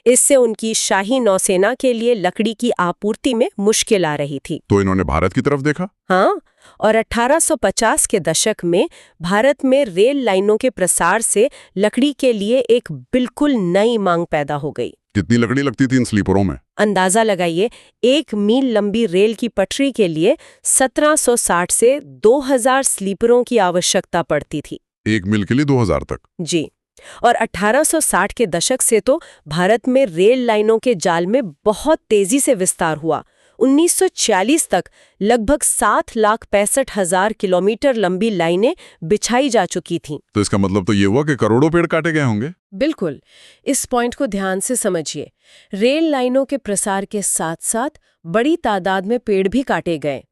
इससे उनकी शाही नौसेना के लिए लकड़ी की आपूर्ति में मुश्किल आ रही थी। तो इन्होंने भारत की तरफ देखा? हाँ, और 1850 के दशक में भारत में रेल लाइनों के प्रसार से लकड़ी के लिए एक बिल्कुल नई मांग पैदा हो गई। कितनी लकड़ी लगती थी इन स्लीपरों में? अंदाजा लगाइए, 1 मील लंबी रेल की पटरी के लिए 1760 से 2000 स्लीपरों की आवश्यकता पड़ती थी। 1 मील के लिए 2000 तक? जी। और 1860 के दशक से तो भारत में रेल लाइनों के जाल में बहुत तेजी से विस्तार हुआ। 1940 तक लगभग 7,65,000 किलोमीटर लंबी लाइनें बिछाई जा चुकी थीं। तो इसका मतलब तो ये हुआ कि करोड़ों पेड़ काटे गए होंगे? बिल्कुल। इस पॉइंट को ध्यान से समझिए। रेल लाइनों के प्रसार के साथ साथ बड़ी तादाद में पेड़ भी काटे गए।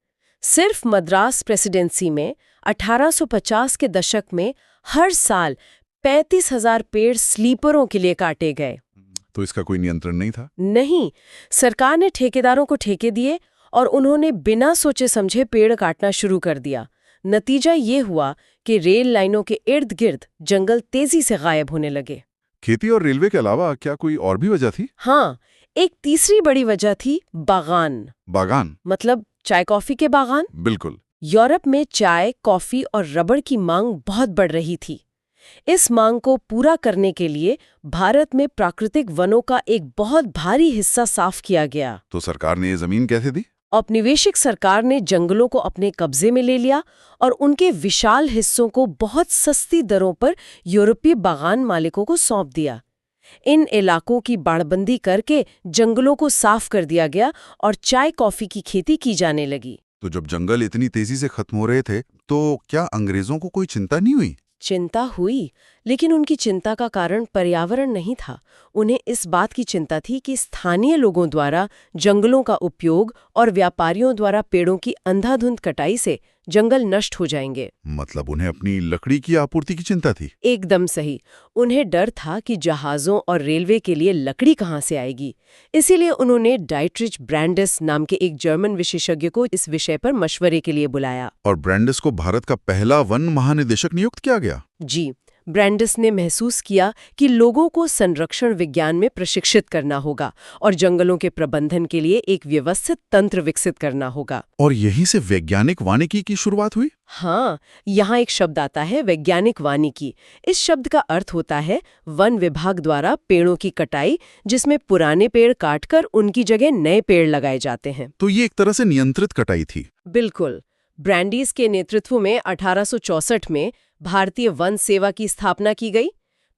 सिर्फ मद्रास प्रेसिडेंसी में 1850 के दशक में हर साल 35,000 पेड़ स्लीपरों के लिए काटे गए। तो इसका कोई नियंत्रण नहीं था? नहीं, सरकार ने ठेकेदारों को ठेके दिए और उन्होंने बिना सोचे समझे पेड़ काटना शुरू कर दिया। नतीजा ये हुआ कि रेल लाइनों के इर्द गिर्द जंगल तेजी से गायब होने लगे। खेती और रेलवे के अलावा क्या कोई और भी वजह थी? हाँ, एक तीसरी बड़ी वजह थी बागान। बागान? मतलब चाय कॉफी के बागान? बिल्कुल। यूरोप में चाय, कॉफी और रबड़ की मांग बहुत बढ़ रही थी। इस मांग को पूरा करने के लिए भारत में प्राकृतिक वनों का एक बहुत भारी हिस्सा साफ किया गया। तो सरकार ने ये जमीन कैसे दी? औपनिवेशिक सरकार ने जंगलों को अपने कब्जे में ले लिया और उनके विशाल हिस्सों को बहुत सस्ती दरों पर यूरोपीय बागान मालिकों को सौंप दिया। इन इलाकों की बाड़बंदी करके जंगलों को साफ कर दिया गया और चाय कॉफी की खेती की जाने लगी। तो जब जंगल इतनी तेजी से खत्म हो रहे थे तो क्या अंग्रेजों को कोई चिंता नहीं हुई? चिंता हुई, लेकिन उनकी चिंता का कारण पर्यावरण नहीं था। उन्हें इस बात की चिंता थी कि स्थानीय लोगों द्वारा जंगलों का उपयोग और व्यापारियों द्वारा पेड़ों की अंधाधुंध कटाई से जंगल नष्ट हो जाएंगे। मतलब उन्हें अपनी लकड़ी की आपूर्ति की चिंता थी। एकदम सही। उन्हें डर था कि जहाज़ों और रेलवे के लिए लकड़ी कहाँ से आएगी। इसीलिए उन्होंने डाइट्रिच ब्रैंडिस नाम के एक जर्मन विशेषज्ञ को इस विषय पर मशवरे के लिए बुलाया। और ब्रैंडिस को भारत का पहला वन महानिदेशक नियुक्त किया गया। जी, ब्रैंडिस ने महसूस किया कि लोगों को संरक्षण विज्ञान में प्रशिक्षित करना होगा और जंगलों के प्रबंधन के लिए एक व्यवस्थित तंत्र विकसित करना होगा। और यहीं से वैज्ञानिक वानिकी की शुरुआत हुई। हाँ, यहाँ एक शब्द आता है, वैज्ञानिक वानिकी। इस शब्द का अर्थ होता है वन विभाग द्वारा पेड़ों की कटाई, जिसमें पुराने पेड़ काटकर उनकी जगह नए पेड़ लगाए जाते हैं। तो ये एक तरह से नियंत्रित कटाई थी। बिल्कुल। ब्रैंडिस के नेतृत्व में 1864 में भारतीय वन सेवा की स्थापना की गई।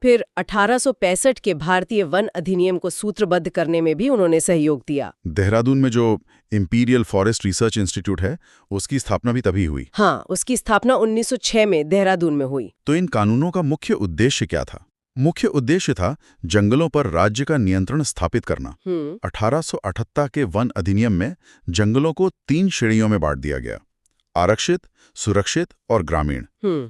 फिर 1865 के भारतीय वन अधिनियम को सूत्रबद्ध करने में भी उन्होंने सहयोग दिया। देहरादून में जो इंपीरियल फॉरेस्ट रिसर्च इंस्टीट्यूट है, उसकी स्थापना भी तभी हुई। हाँ, उसकी स्थापना 1906 में देहरादून में हुई। तो इन कानूनों का मुख्य उद्देश्य क्या था? मुख्य उद्देश्य था जंगलों पर राज्य का नियंत्रण स्थापित करना। 1878 के वन अधिनियम में जंगलों को 3 श्रेणियों में बांट दिया गया: आरक्षित, सुरक्षित और ग्रामीण।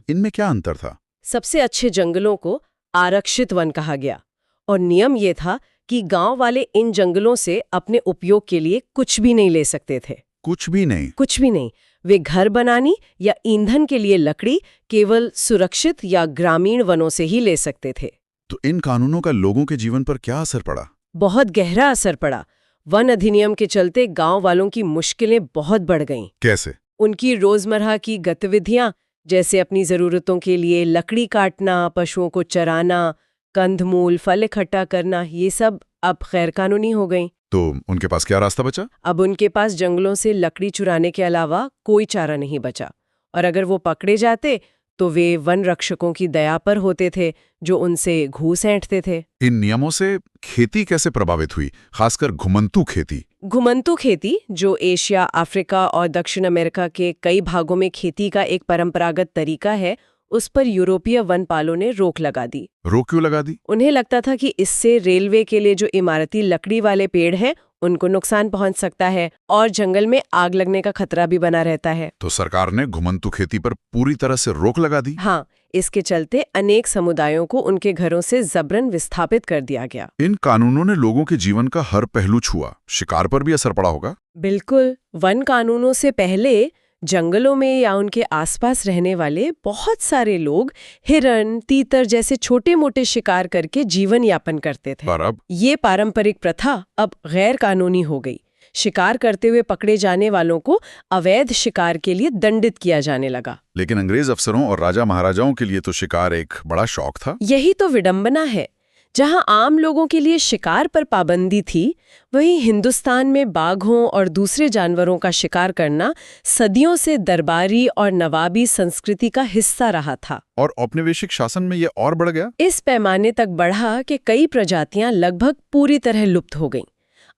इनमें क्या अंतर था? सबसे अच्छे जंगलों को आरक्षित वन कहा गया और नियम ये था कि गांव वाले इन जंगलों से अपने उपयोग के लिए कुछ भी नहीं ले सकते थे। कुछ भी नहीं? कुछ भी नहीं। वे घर बनाने या ईंधन के लिए लकड़ी केवल सुरक्षित या ग्रामीण वनों से ही ले सकते थे। तो इन कानूनों का लोगों के जीवन पर क्या असर पड़ा? बहुत गहरा असर पड़ा। वन अधिनियम के चलते गांव वालों की मुश्किलें बहुत बढ़ गईं। कैसे? उनकी रोजमर्रा की गतिविधियां, जैसे अपनी जरूरतों के लिए लकड़ी काटना, पशुओं को चराना, कंदमूल, फल इकट्ठा करना, ये सब अब गैर कानूनी हो गईं। तो उनके पास क्या रास्ता बचा? अब उनके पास जंगलों से लकड़ी चुराने के अलावा कोई चारा नहीं बचा। और अगर वो पकड़े जाते तो वे वन रक्षकों की दया पर होते थे, जो उनसे घूस ऐंठते थे। इन नियमों से खेती कैसे प्रभावित हुई, खासकर घुमंतू खेती? घुमंतू खेती, जो एशिया, अफ्रीका और दक्षिण अमेरिका के कई भागों में खेती का एक परंपरागत तरीका है, उस पर यूरोपीय वनपालों ने रोक लगा दी। रोक क्यों लगा दी? उन्हें लगता था कि इससे रेलवे के लिए जो इमारती लकड़ी वाले पेड़ हैं, उनको नुकसान पहुंच सकता है और जंगल में आग लगने का खतरा भी बना रहता है। तो सरकार ने घुमंतू खेती पर पूरी तरह से रोक लगा दी। हाँ, इसके चलते अनेक समुदायों को उनके घरों से जबरन विस्थापित कर दिया गया। इन कानूनों ने लोगों के जीवन का हर पहलू छुआ। शिकार पर भी असर पड़ा होगा। बिल्कुल। वन कानूनों से पहले जंगलों में या उनके आसपास रहने वाले बहुत सारे लोग हिरन, तीतर जैसे छोटे मोटे शिकार करके जीवन यापन करते थे। पर अब ये पारंपरिक प्रथा अब गैर कानूनी हो गई। शिकार करते हुए पकड़े जाने वालों को अवैध शिकार के लिए दंडित किया जाने लगा। लेकिन अंग्रेज अफसरों और राजा महाराजाओं के लिए तो शिकार एक बड़ा शौक था। यही तो विडंबना है। जहां आम लोगों के लिए शिकार पर पाबंदी थी, वहीं हिंदुस्तान में बाघों और दूसरे जानवरों का शिकार करना सदियों से दरबारी और नवाबी संस्कृति का हिस्सा रहा था। और औपनिवेशिक शासन में ये और बढ़ गया। इस पैमाने तक बढ़ा कि कई प्रजातियां लगभग पूरी तरह लुप्त हो गईं।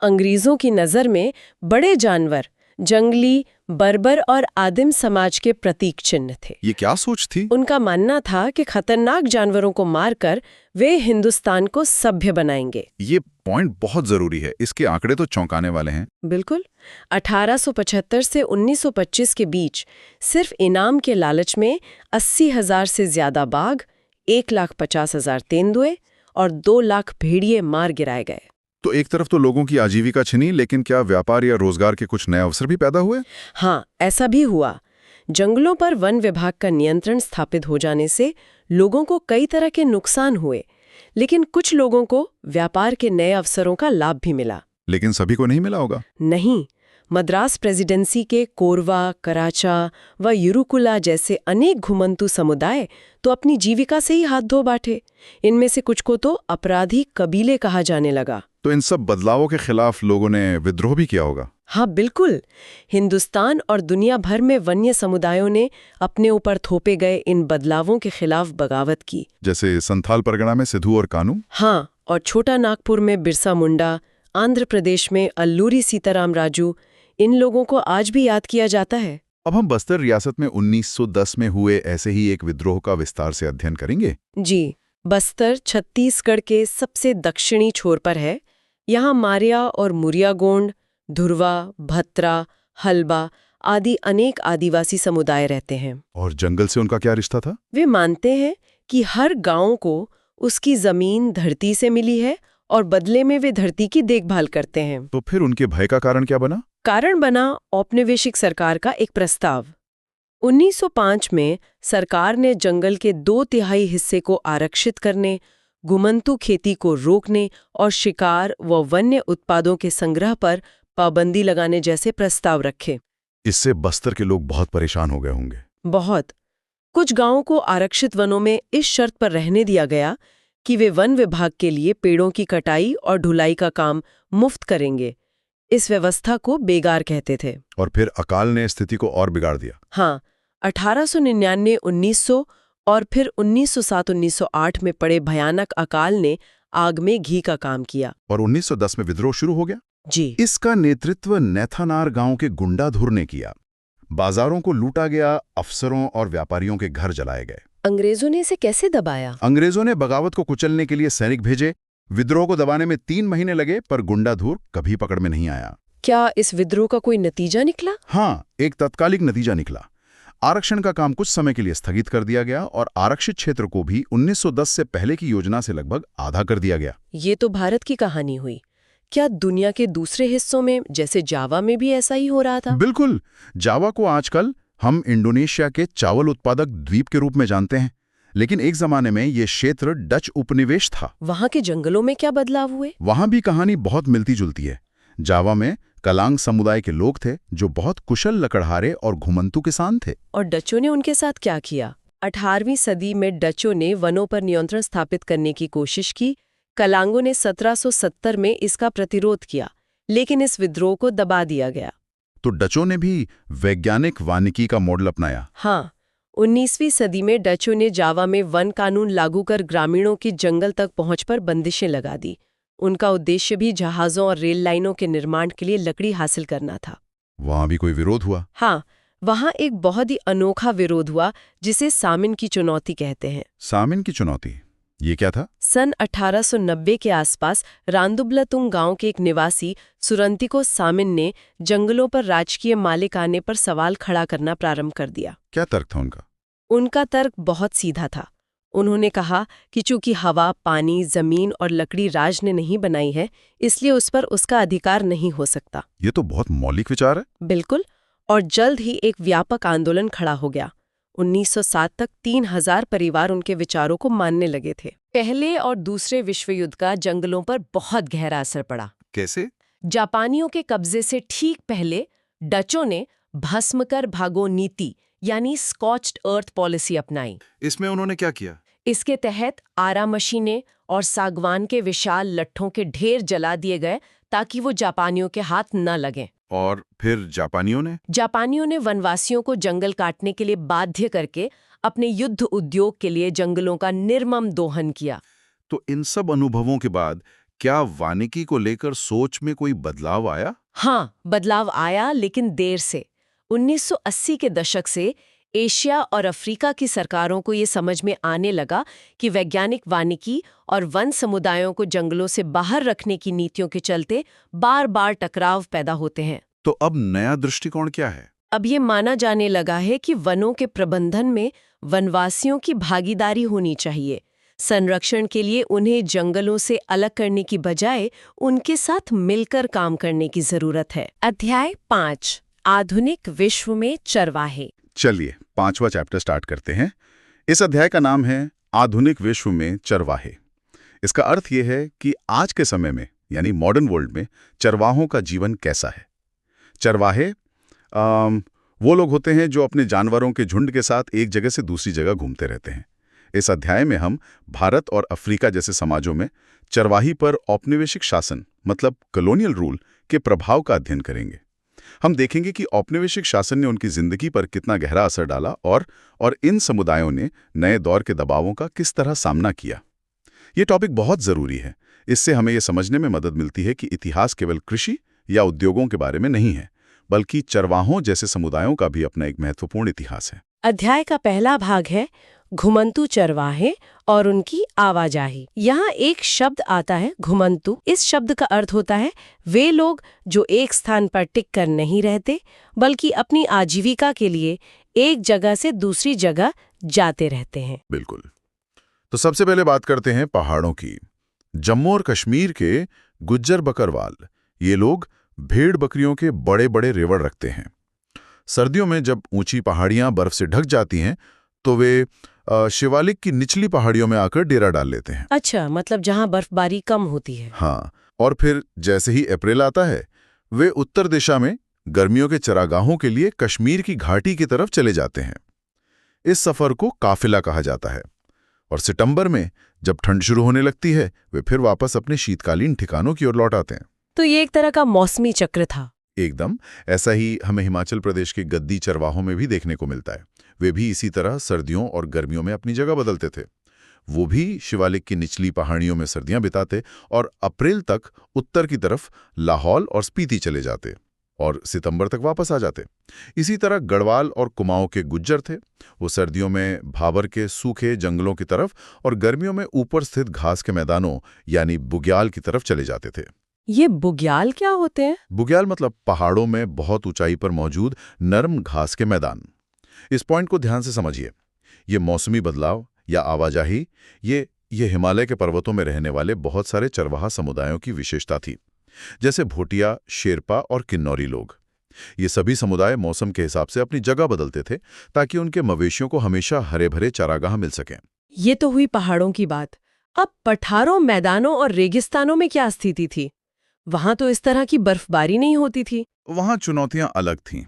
अंग्रेजों की नज़र में बड़े जानवर जंगली, बर्बर और आदिम समाज के प्रतीक चिन्ह थे। ये क्या सोच थी? उनका मानना था कि खतरनाक जानवरों को मारकर वे हिंदुस्तान को सभ्य बनाएंगे। ये पॉइंट बहुत जरूरी है। इसके आंकड़े तो चौंकाने वाले हैं। बिल्कुल। 1875 से 1925 के बीच सिर्फ इनाम के लालच में 80,000 से ज्यादा बाघ, 1,50,000 तेंदुए और 2 लाख भेड़िए मार गिराए गए। तो एक तरफ तो लोगों की आजीविका छिनी, लेकिन क्या व्यापार या रोजगार के कुछ नए अवसर भी पैदा हुए? हाँ, ऐसा भी हुआ। जंगलों पर वन विभाग का नियंत्रण स्थापित हो जाने से लोगों को कई तरह के नुकसान हुए, लेकिन कुछ लोगों को व्यापार के नए अवसरों का लाभ भी मिला। लेकिन सभी को नहीं मिला होगा। नहीं। मद्रास प्रेसिडेंसी के कोरवा, कराचा व युरुकुला जैसे अनेक घुमंतू समुदाय तो अपनी जीविका से ही हाथ धो बैठे। इनमें से कुछ को तो अपराधी कबीले कहा जाने लगा। तो इन सब बदलावों के खिलाफ लोगों ने विद्रोह भी किया होगा। हाँ, बिल्कुल। हिंदुस्तान और दुनिया भर में वन्य समुदायों ने अपने ऊपर थोपे गए इन बदलावों के खिलाफ बगावत की। जैसे संथाल परगना में सिद्धू और कानू। हाँ, और छोटा नागपुर में बिरसा मुंडा, आंध्र प्रदेश में अल्लूरी सीताराम राजू। इन लोगों को आज भी याद किया जाता है। अब हम बस्तर रियासत में 1910 में हुए ऐसे ही एक विद्रोह का विस्तार से अध्ययन करेंगे। जी, बस्तर छत्तीसगढ़ के सबसे दक्षिणी छोर पर है। यहाँ मारिया और मुरिया गोंड, धुरवा, भत्रा, हलबा आदि अनेक आदिवासी समुदाय रहते हैं। और जंगल से उनका क्या रिश्ता था? वे मानते हैं कि हर गांव को उसकी जमीन धरती से मिली है और बदले में वे धरती की देखभाल करते हैं। तो फिर उनके भय का कारण क्या बना? कारण बना औपनिवेशिक सरकार का एक प्रस्ताव। 1905 में सरकार ने जंगल के 2/3 हिस्से को आरक्षित करने, घुमंतू खेती को रोकने और शिकार व वन्य उत्पादों के संग्रह पर पाबंदी लगाने जैसे प्रस्ताव रखे। इससे बस्तर के लोग बहुत परेशान हो गए होंगे। बहुत। कुछ गांवों को आरक्षित वनों में इस शर्त पर रहने दिया गया कि वे वन विभाग के लिए पेड़ों की कटाई और ढुलाई का काम मुफ्त करेंगे। इस व्यवस्था को बेगार कहते थे। और फिर अकाल ने स्थिति को और बिगाड़ दिया। हाँ, 1899, 1900 और फिर 1907-1908 में पड़े भयानक अकाल ने आग में घी का काम किया। और 1910 में विद्रोह शुरू हो गया। जी। इसका नेतृत्व नेथानार गांव के गुंडाधुर ने किया। बाजारों को लूटा गया, अफसरों और व्यापारियों के घर जलाए गए। अंग्रेजों ने इसे कैसे दबाया? अंग्रेजों ने बगावत को कुचलने के लिए सैनिक भेजे। विद्रोह को दबाने में 3 महीने लगे, पर गुंडाधुर कभी पकड़ में नहीं आया। क्या इस विद्रोह का कोई नतीजा निकला? हाँ, एक तात्कालिक नतीजा निकला। आरक्षण का काम कुछ समय के लिए स्थगित कर दिया गया और आरक्षित क्षेत्र को भी 1910 से पहले की योजना से लगभग आधा कर दिया गया। ये तो भारत की कहानी हुई। क्या दुनिया के दूसरे हिस्सों में, जैसे जावा में भी ऐसा ही हो रहा था? बिल्कुल। जावा को आजकल हम इंडोनेशिया के चावल उत्पादक द्वीप के रूप में जानते हैं, लेकिन एक जमाने में ये क्षेत्र डच उपनिवेश था। वहाँ के जंगलों में क्या बदलाव हुए? वहाँ भी कहानी बहुत मिलती जुलती है। जावा में कलांग समुदाय के लोग थे जो बहुत कुशल लकड़हारे और घुमंतू किसान थे। और डचों ने उनके साथ क्या किया? 18वीं सदी में डचों ने वनों पर नियंत्रण स्थापित करने की कोशिश की। कलांगों ने 1770 में इसका प्रतिरोध किया, लेकिन इस विद्रोह को दबा दिया गया। तो डचों ने भी वैज्ञानिक वानिकी का मॉडल अपनाया। हाँ, 19वीं सदी में डचों ने जावा में वन कानून लागू कर ग्रामीणों की जंगल तक पहुंच पर बंदिशें लगा दी। उनका उद्देश्य भी जहाज़ों और रेल लाइनों के निर्माण के लिए लकड़ी हासिल करना था। वहाँ भी कोई विरोध हुआ? हाँ, वहाँ एक बहुत ही अनोखा विरोध हुआ जिसे सामिन की चुनौती कहते हैं। सामिन की चुनौती, ये क्या था? सन 1890 के आसपास रांदुब्लातुंग गांव के एक निवासी सुरंतिको सामिन ने जंगलों पर राजकीय मालिकाने पर सवाल खड़ा करना प्रारंभ कर दिया। क्या तर्क था उनका? उनका तर्क बहुत सीधा था। उन्होंने कहा कि चूंकि हवा, पानी, जमीन और लकड़ी राज ने नहीं बनाई है, इसलिए उस पर उसका अधिकार नहीं हो सकता। ये तो बहुत मौलिक विचार है। बिल्कुल। और जल्द ही एक व्यापक आंदोलन खड़ा हो गया। 1907 तक 3000 परिवार उनके विचारों को मानने लगे थे। पहले और दूसरे विश्व युद्ध का जंगलों पर बहुत गहरा असर पड़ा। कैसे? जापानियों के कब्जे से ठीक पहले डचों ने भस्म कर भागो नीति यानी स्कॉच्ड अर्थ पॉलिसी अपनाई। इसमें उन्होंने क्या किया? इसके तहत आरा मशीनें और सागवान के विशाल लट्ठों के ढेर जला दिए गए ताकि वो जापानियों के हाथ न लगें। और फिर जापानियों ने वनवासियों को जंगल काटने के लिए बाध्य करके अपने युद्ध उद्योग के लिए जंगलों का निर्मम दोहन किया। तो इन सब अनुभवों के बाद क्या वानिकी को लेकर सोच में कोई बदलाव आया? हाँ, बदलाव आया, लेकिन देर से। 1980 के दशक से एशिया और अफ्रीका की सरकारों को ये समझ में आने लगा कि वैज्ञानिक वानिकी और वन समुदायों को जंगलों से बाहर रखने की नीतियों के चलते बार बार टकराव पैदा होते हैं। तो अब नया दृष्टिकोण क्या है? अब ये माना जाने लगा है कि वनों के प्रबंधन में वनवासियों की भागीदारी होनी चाहिए। संरक्षण के लिए उन्हें जंगलों से अलग करने की बजाय उनके साथ मिलकर काम करने की जरूरत है। अध्याय 5, आधुनिक विश्व में चरवाहे। चलिए 5वां चैप्टर स्टार्ट करते हैं। इस अध्याय का नाम है आधुनिक विश्व में चरवाहे। इसका अर्थ यह है कि आज के समय में यानी मॉडर्न वर्ल्ड में चरवाहों का जीवन कैसा है। चरवाहे वो लोग होते हैं जो अपने जानवरों के झुंड के साथ एक जगह से दूसरी जगह घूमते रहते हैं। इस अध्याय में हम भारत और अफ्रीका जैसे समाजों में चरवाही पर औपनिवेशिक शासन मतलब कॉलोनियल रूल के प्रभाव का अध्ययन करेंगे। हम देखेंगे कि औपनिवेशिक शासन ने उनकी जिंदगी पर कितना गहरा असर डाला और इन समुदायों ने नए दौर के दबावों का किस तरह सामना किया। ये टॉपिक बहुत ज़रूरी है। इससे हमें ये समझने में मदद मिलती है कि इतिहास केवल कृषि या उद्योगों के बारे में नहीं है, बल्कि चरवाहों जैसे समुदायों का भी अपना एक महत्वपूर्ण इतिहास है। अध्याय का पहला भाग है घुमंतु चरवाहे और उनकी आवाजाही। यहाँ एक शब्द आता है घुमंतु। इस शब्द का अर्थ होता है वे लोग जो एक स्थान पर टिक कर नहीं रहते, बल्कि अपनी आजीविका के लिए एक जगह से दूसरी जगह जाते रहते हैं। बिल्कुल। तो सबसे पहले बात करते हैं पहाड़ों की। जम्मू और कश्मीर के गुज्जर बकरवाल, ये लोग भेड़ बकरियों के बड़े बड़े रेवड़ रखते हैं। सर्दियों में जब ऊंची पहाड़ियां बर्फ से ढक जाती हैं तो वे शिवालिक की निचली पहाड़ियों में आकर डेरा डाल लेते हैं। अच्छा, मतलब जहाँ बर्फबारी कम होती है। हाँ, और फिर जैसे ही अप्रैल आता है वे उत्तर दिशा में गर्मियों के चरागाहों के लिए कश्मीर की घाटी की तरफ चले जाते हैं। इस सफर को काफिला कहा जाता है। और सितंबर में जब ठंड शुरू होने लगती है वे फिर वापस अपने शीतकालीन ठिकानों की ओर लौट आते हैं। तो ये एक तरह का मौसमी चक्र था। एकदम ऐसा ही हमें हिमाचल प्रदेश के गद्दी चरवाहों में भी देखने को मिलता है। वे भी इसी तरह सर्दियों और गर्मियों में अपनी जगह बदलते थे। वो भी शिवालिक की निचली पहाड़ियों में सर्दियां बिताते और अप्रैल तक उत्तर की तरफ लाहौल और स्पीति चले जाते और सितंबर तक वापस आ जाते। इसी तरह गढ़वाल और कुमाऊं के गुज्जर थे। वो सर्दियों में भाबर के सूखे जंगलों की तरफ और गर्मियों में ऊपर स्थित घास के मैदानों यानी बुग्याल की तरफ चले जाते थे। ये बुग्याल क्या होते हैं? बुग्याल मतलब पहाड़ों में बहुत ऊंचाई पर मौजूद नरम घास के मैदान। इस पॉइंट को ध्यान से समझिए। ये मौसमी बदलाव या आवाजाही ये हिमालय के पर्वतों में रहने वाले बहुत सारे चरवाहा समुदायों की विशेषता थी, जैसे भोटिया, शेरपा और किन्नौरी लोग। ये सभी समुदाय मौसम के हिसाब से अपनी जगह बदलते थे ताकि उनके मवेशियों को हमेशा हरे भरे चारागाह मिल सकें। ये तो हुई पहाड़ों की बात। अब पठारों, मैदानों और रेगिस्तानों में क्या स्थिति थी? वहां तो इस तरह की बर्फबारी नहीं होती थी। वहां चुनौतियां अलग थीं।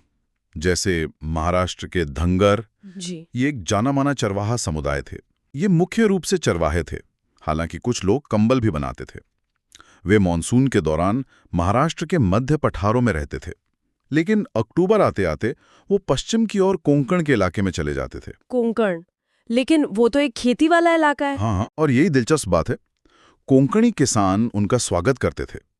जैसे महाराष्ट्र के धंगर जी। ये एक जाना माना चरवाहा समुदाय थे। ये मुख्य रूप से चरवाहे थे, हालांकि कुछ लोग कंबल भी बनाते थे। वे मानसून के दौरान महाराष्ट्र के मध्य पठारों में रहते थे, लेकिन अक्टूबर आते आते वो पश्चिम की ओर कोंकण के इलाके में चले जाते थे। कोंकण, लेकिन वो तो एक खेती वाला इलाका है। हाँ, और यही दिलचस्प बात है, कोंकणी किसान उनका स्वागत करते थे।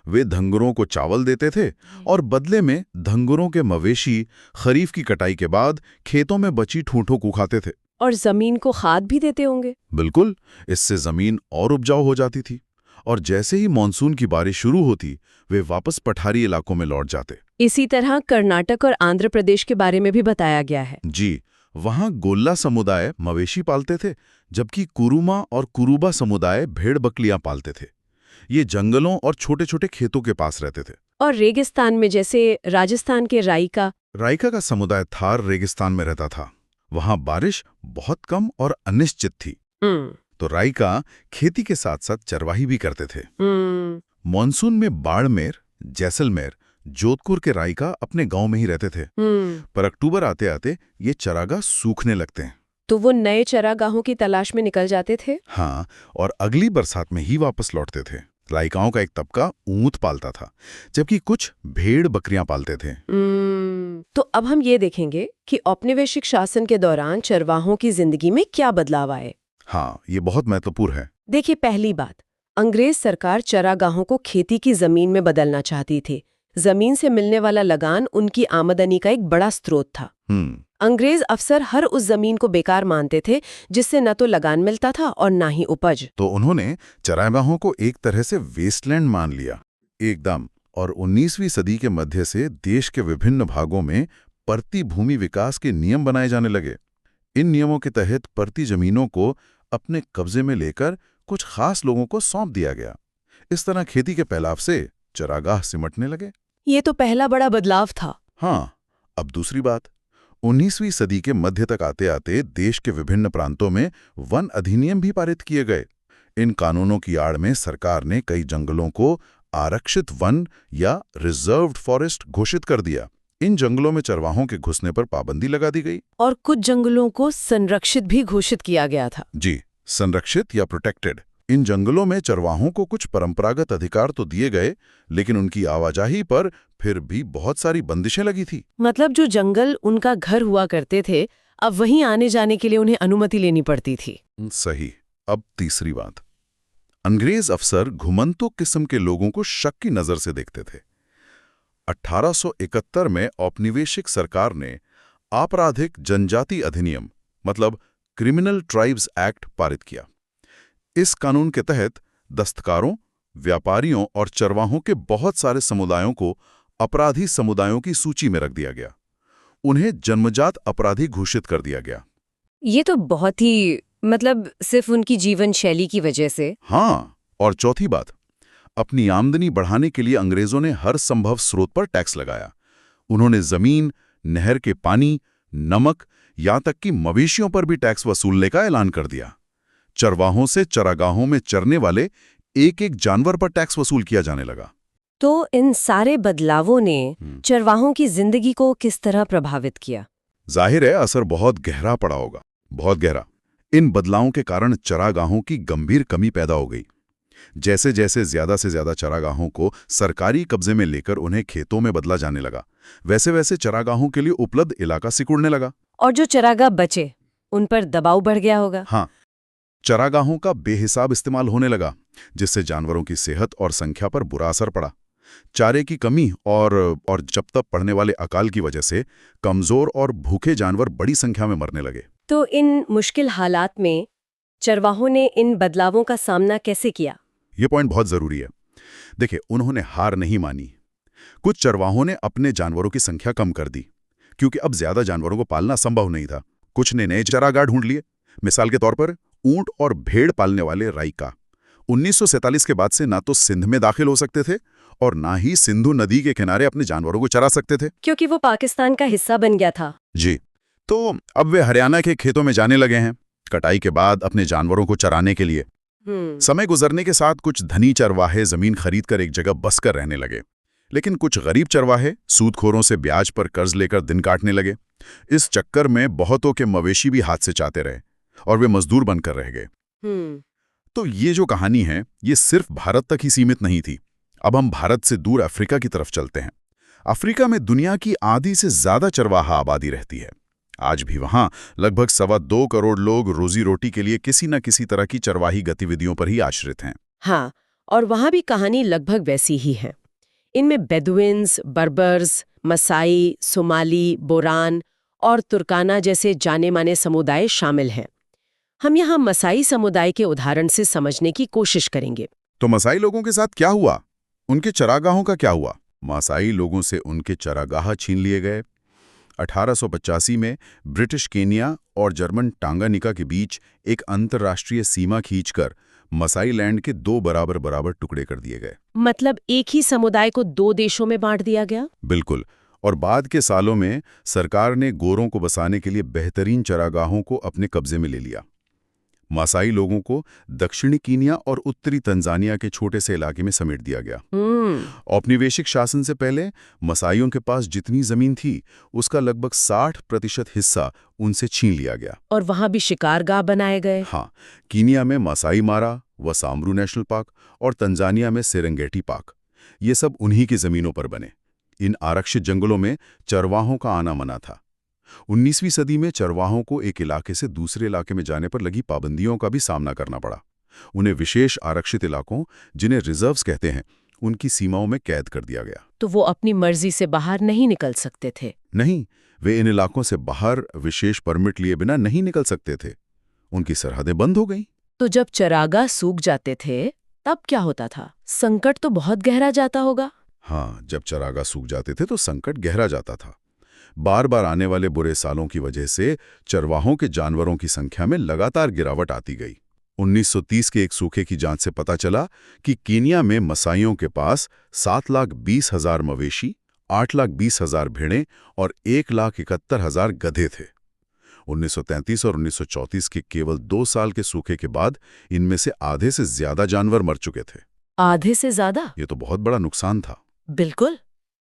वे धंगरों को चावल देते थे और बदले में धंगरों के मवेशी खरीफ की कटाई के बाद खेतों में बची ठूंठों को खाते थे। और जमीन को खाद भी देते होंगे। बिल्कुल, इससे जमीन और उपजाऊ हो जाती थी। और जैसे ही मानसून की बारिश शुरू होती वे वापस पठारी इलाकों में लौट जाते। इसी तरह कर्नाटक और आंध्र प्रदेश के बारे में भी बताया गया है। जी, वहां गोल्ला समुदाय मवेशी पालते थे, जबकि कुरुमा और कुरुबा समुदाय भेड़ बकरियां पालते थे। ये जंगलों और छोटे छोटे खेतों के पास रहते थे। और रेगिस्तान में जैसे राजस्थान के राइका का समुदाय थार रेगिस्तान में रहता था। वहां बारिश बहुत कम और अनिश्चित थी। तो राइका खेती के साथ साथ चरवाही भी करते थे। मानसून में बाड़मेर, जैसलमेर, जोधपुर के राइका अपने गांव में ही रहते थे। पर अक्टूबर आते आते ये चरागाह सूखने लगते हैं। तो वो नए चरागाहों की तलाश में निकल जाते थे। हाँ, और अगली बरसात में ही वापस लौटते थे। राइकाओं का एक तबका ऊंट पालता था, जबकि कुछ भेड़ बकरियां पालते थे। तो अब हम ये देखेंगे कि औपनिवेशिक शासन के दौरान चरवाहों की जिंदगी में क्या बदलाव आए। हाँ, ये बहुत महत्वपूर्ण है। देखिए, पहली बात, अंग्रेज सरकार चरागाहों को खेती की जमीन में बदलना चाहती थी। जमीन से मिलने वाला लगान उनकी आमदनी का एक बड़ा स्रोत था। अंग्रेज अफसर हर उस जमीन को बेकार मानते थे जिससे न तो लगान मिलता था और ना ही उपज। तो उन्होंने चरागाहों को एक तरह से वेस्टलैंड मान लिया एकदम। और 19वीं सदी के मध्य से देश के विभिन्न भागों में परती भूमि विकास के नियम बनाए जाने लगे। इन नियमों के तहत परती जमीनों को अपने कब्जे में लेकर कुछ खास लोगों को सौंप दिया गया। इस तरह खेती के फैलाव से चरागाह सिमटने लगे। ये तो पहला बड़ा बदलाव था। हाँ, अब दूसरी बात, 19वीं सदी के मध्य तक आते आते देश के विभिन्न प्रांतों में वन अधिनियम भी पारित किए गए। इन कानूनों की आड़ में सरकार ने कई जंगलों को आरक्षित वन या रिजर्व्ड फॉरेस्ट घोषित कर दिया। इन जंगलों में चरवाहों के घुसने पर पाबंदी लगा दी गई। और कुछ जंगलों को संरक्षित भी घोषित किया गया था। जी, संरक्षित या प्रोटेक्टेड। इन जंगलों में चरवाहों को कुछ परंपरागत अधिकार तो दिए गए, लेकिन उनकी आवाजाही पर फिर भी बहुत सारी बंदिशें लगी थी। मतलब जो जंगल उनका घर हुआ करते थे, अब वहीं आने जाने के लिए उन्हें अनुमति लेनी पड़ती थी। सही। अब तीसरी बात, अंग्रेज अफसर घुमंतु किस्म के लोगों को शक की नजर से देखते थे। 1871 में औपनिवेशिक सरकार ने आपराधिक जनजाति अधिनियम मतलब क्रिमिनल ट्राइब्स एक्ट पारित किया। इस कानून के तहत दस्तकारों, व्यापारियों और चरवाहों के बहुत सारे समुदायों को अपराधी समुदायों की सूची में रख दिया गया। उन्हें जन्मजात अपराधी घोषित कर दिया गया। ये तो बहुत ही सिर्फ उनकी जीवन शैली की वजह से। हाँ, और चौथी बात, अपनी आमदनी बढ़ाने के लिए अंग्रेजों ने हर संभव स्रोत पर टैक्स लगाया। उन्होंने जमीन, नहर के पानी, नमक, यहां तक कि मवेशियों पर भी टैक्स वसूलने का ऐलान कर दिया। चरवाहों से चरागाहों में चरने वाले एक एक जानवर पर टैक्स वसूल किया जाने लगा। तो इन सारे बदलावों ने चरवाहों की जिंदगी को किस तरह प्रभावित किया? जाहिर है असर बहुत गहरा पड़ा होगा, बहुत गहरा। इन बदलावों के कारण चरागाहों की गंभीर कमी पैदा हो गई। जैसे जैसे ज्यादा से ज्यादा चरागाहों को सरकारी कब्जे में लेकर उन्हें खेतों में बदला जाने लगा, वैसे वैसे चरागाहों के लिए उपलब्ध इलाका सिकुड़ने लगा। और जो चरागाह बचे उन पर दबाव बढ़ गया होगा। हाँ, चरागाहों का बेहिसाब इस्तेमाल होने लगा, जिससे जानवरों की सेहत और संख्या पर बुरा असर पड़ा। चारे की कमी और जब तक पड़ने वाले अकाल की वजह से कमजोर और भूखे जानवर बड़ी संख्या में मरने लगे। तो इन मुश्किल हालात में चरवाहों ने इन बदलावों का सामना कैसे किया? ये पॉइंट बहुत जरूरी है। देखिए, उन्होंने हार नहीं मानी। कुछ चरवाहों ने अपने जानवरों की संख्या कम कर दी, क्योंकि अब ज्यादा जानवरों को पालना संभव नहीं था। कुछ ने नए चरागाह ढूंढ लिए। मिसाल के तौर पर ऊंट और भेड़ पालने वाले राइका 1947 के बाद से ना तो सिंध में दाखिल हो सकते थे और ना ही सिंधु नदी के किनारे अपने जानवरों को चरा सकते थे, क्योंकि वो पाकिस्तान का हिस्सा बन गया था। जी। तो अब वे हरियाणा के खेतों में जाने लगे हैं, कटाई के बाद अपने जानवरों को चराने के लिए। समय गुजरने के साथ कुछ धनी चरवाहे जमीन खरीदकर एक जगह बसकर रहने लगे, लेकिन कुछ गरीब चरवाहे सूदखोरों से ब्याज पर कर्ज लेकर दिन काटने लगे। इस चक्कर में बहुतों के मवेशी भी हाथ से चाहते रहे और वे मजदूर बनकर रह गए। तो ये जो कहानी है, ये सिर्फ भारत तक ही सीमित नहीं थी। अब हम भारत से दूर अफ्रीका की तरफ चलते हैं। अफ्रीका में दुनिया की आधी से ज्यादा चरवाहा आबादी रहती है। आज भी वहां लगभग 2.25 करोड़ लोग रोजी रोटी के लिए किसी न किसी तरह की चरवाही गतिविधियों पर ही आश्रित हैं। हाँ, और वहां भी कहानी लगभग वैसी ही है। इनमें बेदुइन्स, बर्बर्स, मसाई, सोमाली, बोरान और तुर्काना जैसे जाने माने समुदाय शामिल हैं। हम यहाँ मसाई समुदाय के उदाहरण से समझने की कोशिश करेंगे। तो मसाई लोगों के साथ क्या हुआ? उनके चरागाहों का क्या हुआ? मसाई लोगों से उनके चरागाह छीन लिए गए। 1885 में ब्रिटिश केनिया और जर्मन टांगानिका के बीच एक अंतर्राष्ट्रीय सीमा खींचकर मसाई लैंड के 2 बराबर टुकड़े कर दिए गए। मतलब एक ही समुदाय को 2 देशों में बांट दिया गया? बिल्कुल। और बाद के सालों में सरकार ने गोरों को बसाने के लिए बेहतरीन चरागाहों को अपने कब्जे में ले लिया। मसाई लोगों को दक्षिणी कीनिया और उत्तरी तंजानिया के छोटे से इलाके में समेट दिया गया। औपनिवेशिक शासन से पहले मसाइयों के पास जितनी जमीन थी, उसका लगभग 60% हिस्सा उनसे छीन लिया गया। और वहां भी शिकारगाह बनाए गए। हाँ, कीनिया में मसाई मारा, वसामरू नेशनल पार्क और तंजानिया में सेरेंगेटी पार्क, ये सब उन्हीं की जमीनों पर बने। इन आरक्षित जंगलों में चरवाहों का आना मना था। 19वीं सदी में चरवाहों को एक इलाके से दूसरे इलाके में जाने पर लगी पाबंदियों का भी सामना करना पड़ा। उन्हें विशेष आरक्षित इलाकों, जिन्हें रिजर्व्स कहते हैं, उनकी सीमाओं में कैद कर दिया गया। तो वो अपनी मर्जी से बाहर नहीं निकल सकते थे? नहीं, वे इन इलाकों से बाहर विशेष परमिट लिए बिना नहीं निकल सकते थे। उनकी सरहदें बंद हो गईं। तो जब चरागाह सूख जाते थे, तब क्या होता था? संकट तो बहुत गहरा जाता होगा। हाँ, जब चरागाह सूख जाते थे तो संकट गहरा जाता था। बार बार आने वाले बुरे सालों की वजह से चरवाहों के जानवरों की संख्या में लगातार गिरावट आती गई। 1930 के एक सूखे की जांच से पता चला कि कीनिया में मसाइयों के पास 7,20,000 मवेशी, 8,20,000 भेड़ें और 1,71,000 गधे थे। 1933 और 1934 के केवल 2 साल के सूखे के बाद इनमें से आधे से ज्यादा जानवर मर चुके थे। आधे से ज्यादा? ये तो बहुत बड़ा नुकसान था। बिल्कुल।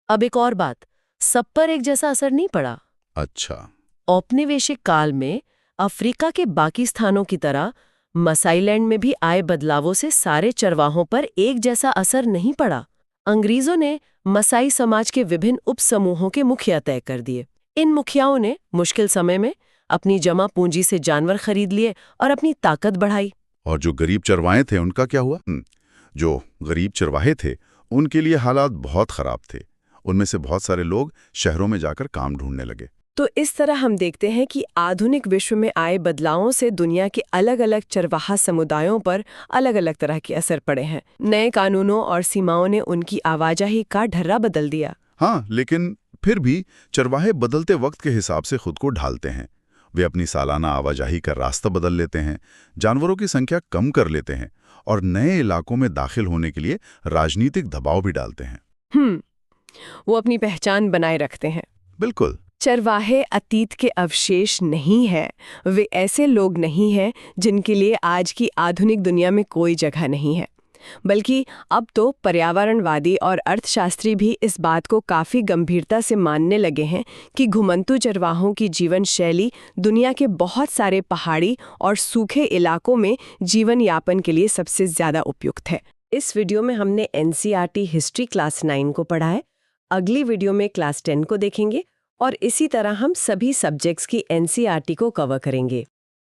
अब एक और बात, सब पर एक जैसा असर नहीं पड़ा। अच्छा। औपनिवेशिक काल में अफ्रीका के बाकी स्थानों की तरह मसाईलैंड में भी आए बदलावों से सारे चरवाहों पर एक जैसा असर नहीं पड़ा। अंग्रेजों ने मसाई समाज के विभिन्न उपसमूहों के मुखिया तय कर दिए। इन मुखियाओं ने मुश्किल समय में अपनी जमा पूंजी से जानवर खरीद लिए और अपनी ताकत बढ़ाई। और जो गरीब चरवाहे थे उनका क्या हुआ? जो गरीब चरवाहे थे उनके लिए हालात बहुत खराब थे। उनमें से बहुत सारे लोग शहरों में जाकर काम ढूंढने लगे। तो इस तरह हम देखते हैं कि आधुनिक विश्व में आए बदलावों से दुनिया के अलग-अलग चरवाहा समुदायों पर अलग-अलग तरह के असर पड़े हैं। नए कानूनों और सीमाओं ने उनकी आवाजाही का ढर्रा बदल दिया। हाँ, लेकिन फिर भी चरवाहे बदलते वक्त के हिसाब से खुद को ढालते हैं। वे अपनी सालाना आवाजाही का रास्ता बदल लेते हैं, जानवरों की संख्या कम कर लेते हैं और नए इलाकों में दाखिल होने के लिए राजनीतिक दबाव भी डालते हैं। वो अपनी पहचान बनाए रखते हैं। बिल्कुल। चरवाहे अतीत के अवशेष नहीं है। वे ऐसे लोग नहीं हैं जिनके लिए आज की आधुनिक दुनिया में कोई जगह नहीं है, बल्कि अब तो पर्यावरणवादी और अर्थशास्त्री भी इस बात को काफी गंभीरता से मानने लगे हैं कि घुमंतू चरवाहों की जीवन शैली दुनिया के बहुत सारे पहाड़ी और सूखे इलाकों में जीवन यापन के लिए सबसे ज्यादा उपयुक्त है। इस वीडियो में हमने NCERT हिस्ट्री क्लास 9 को पढ़ा है। अगली वीडियो में क्लास 10 को देखेंगे और इसी तरह हम सभी सब्जेक्ट्स की NCERT को कवर करेंगे।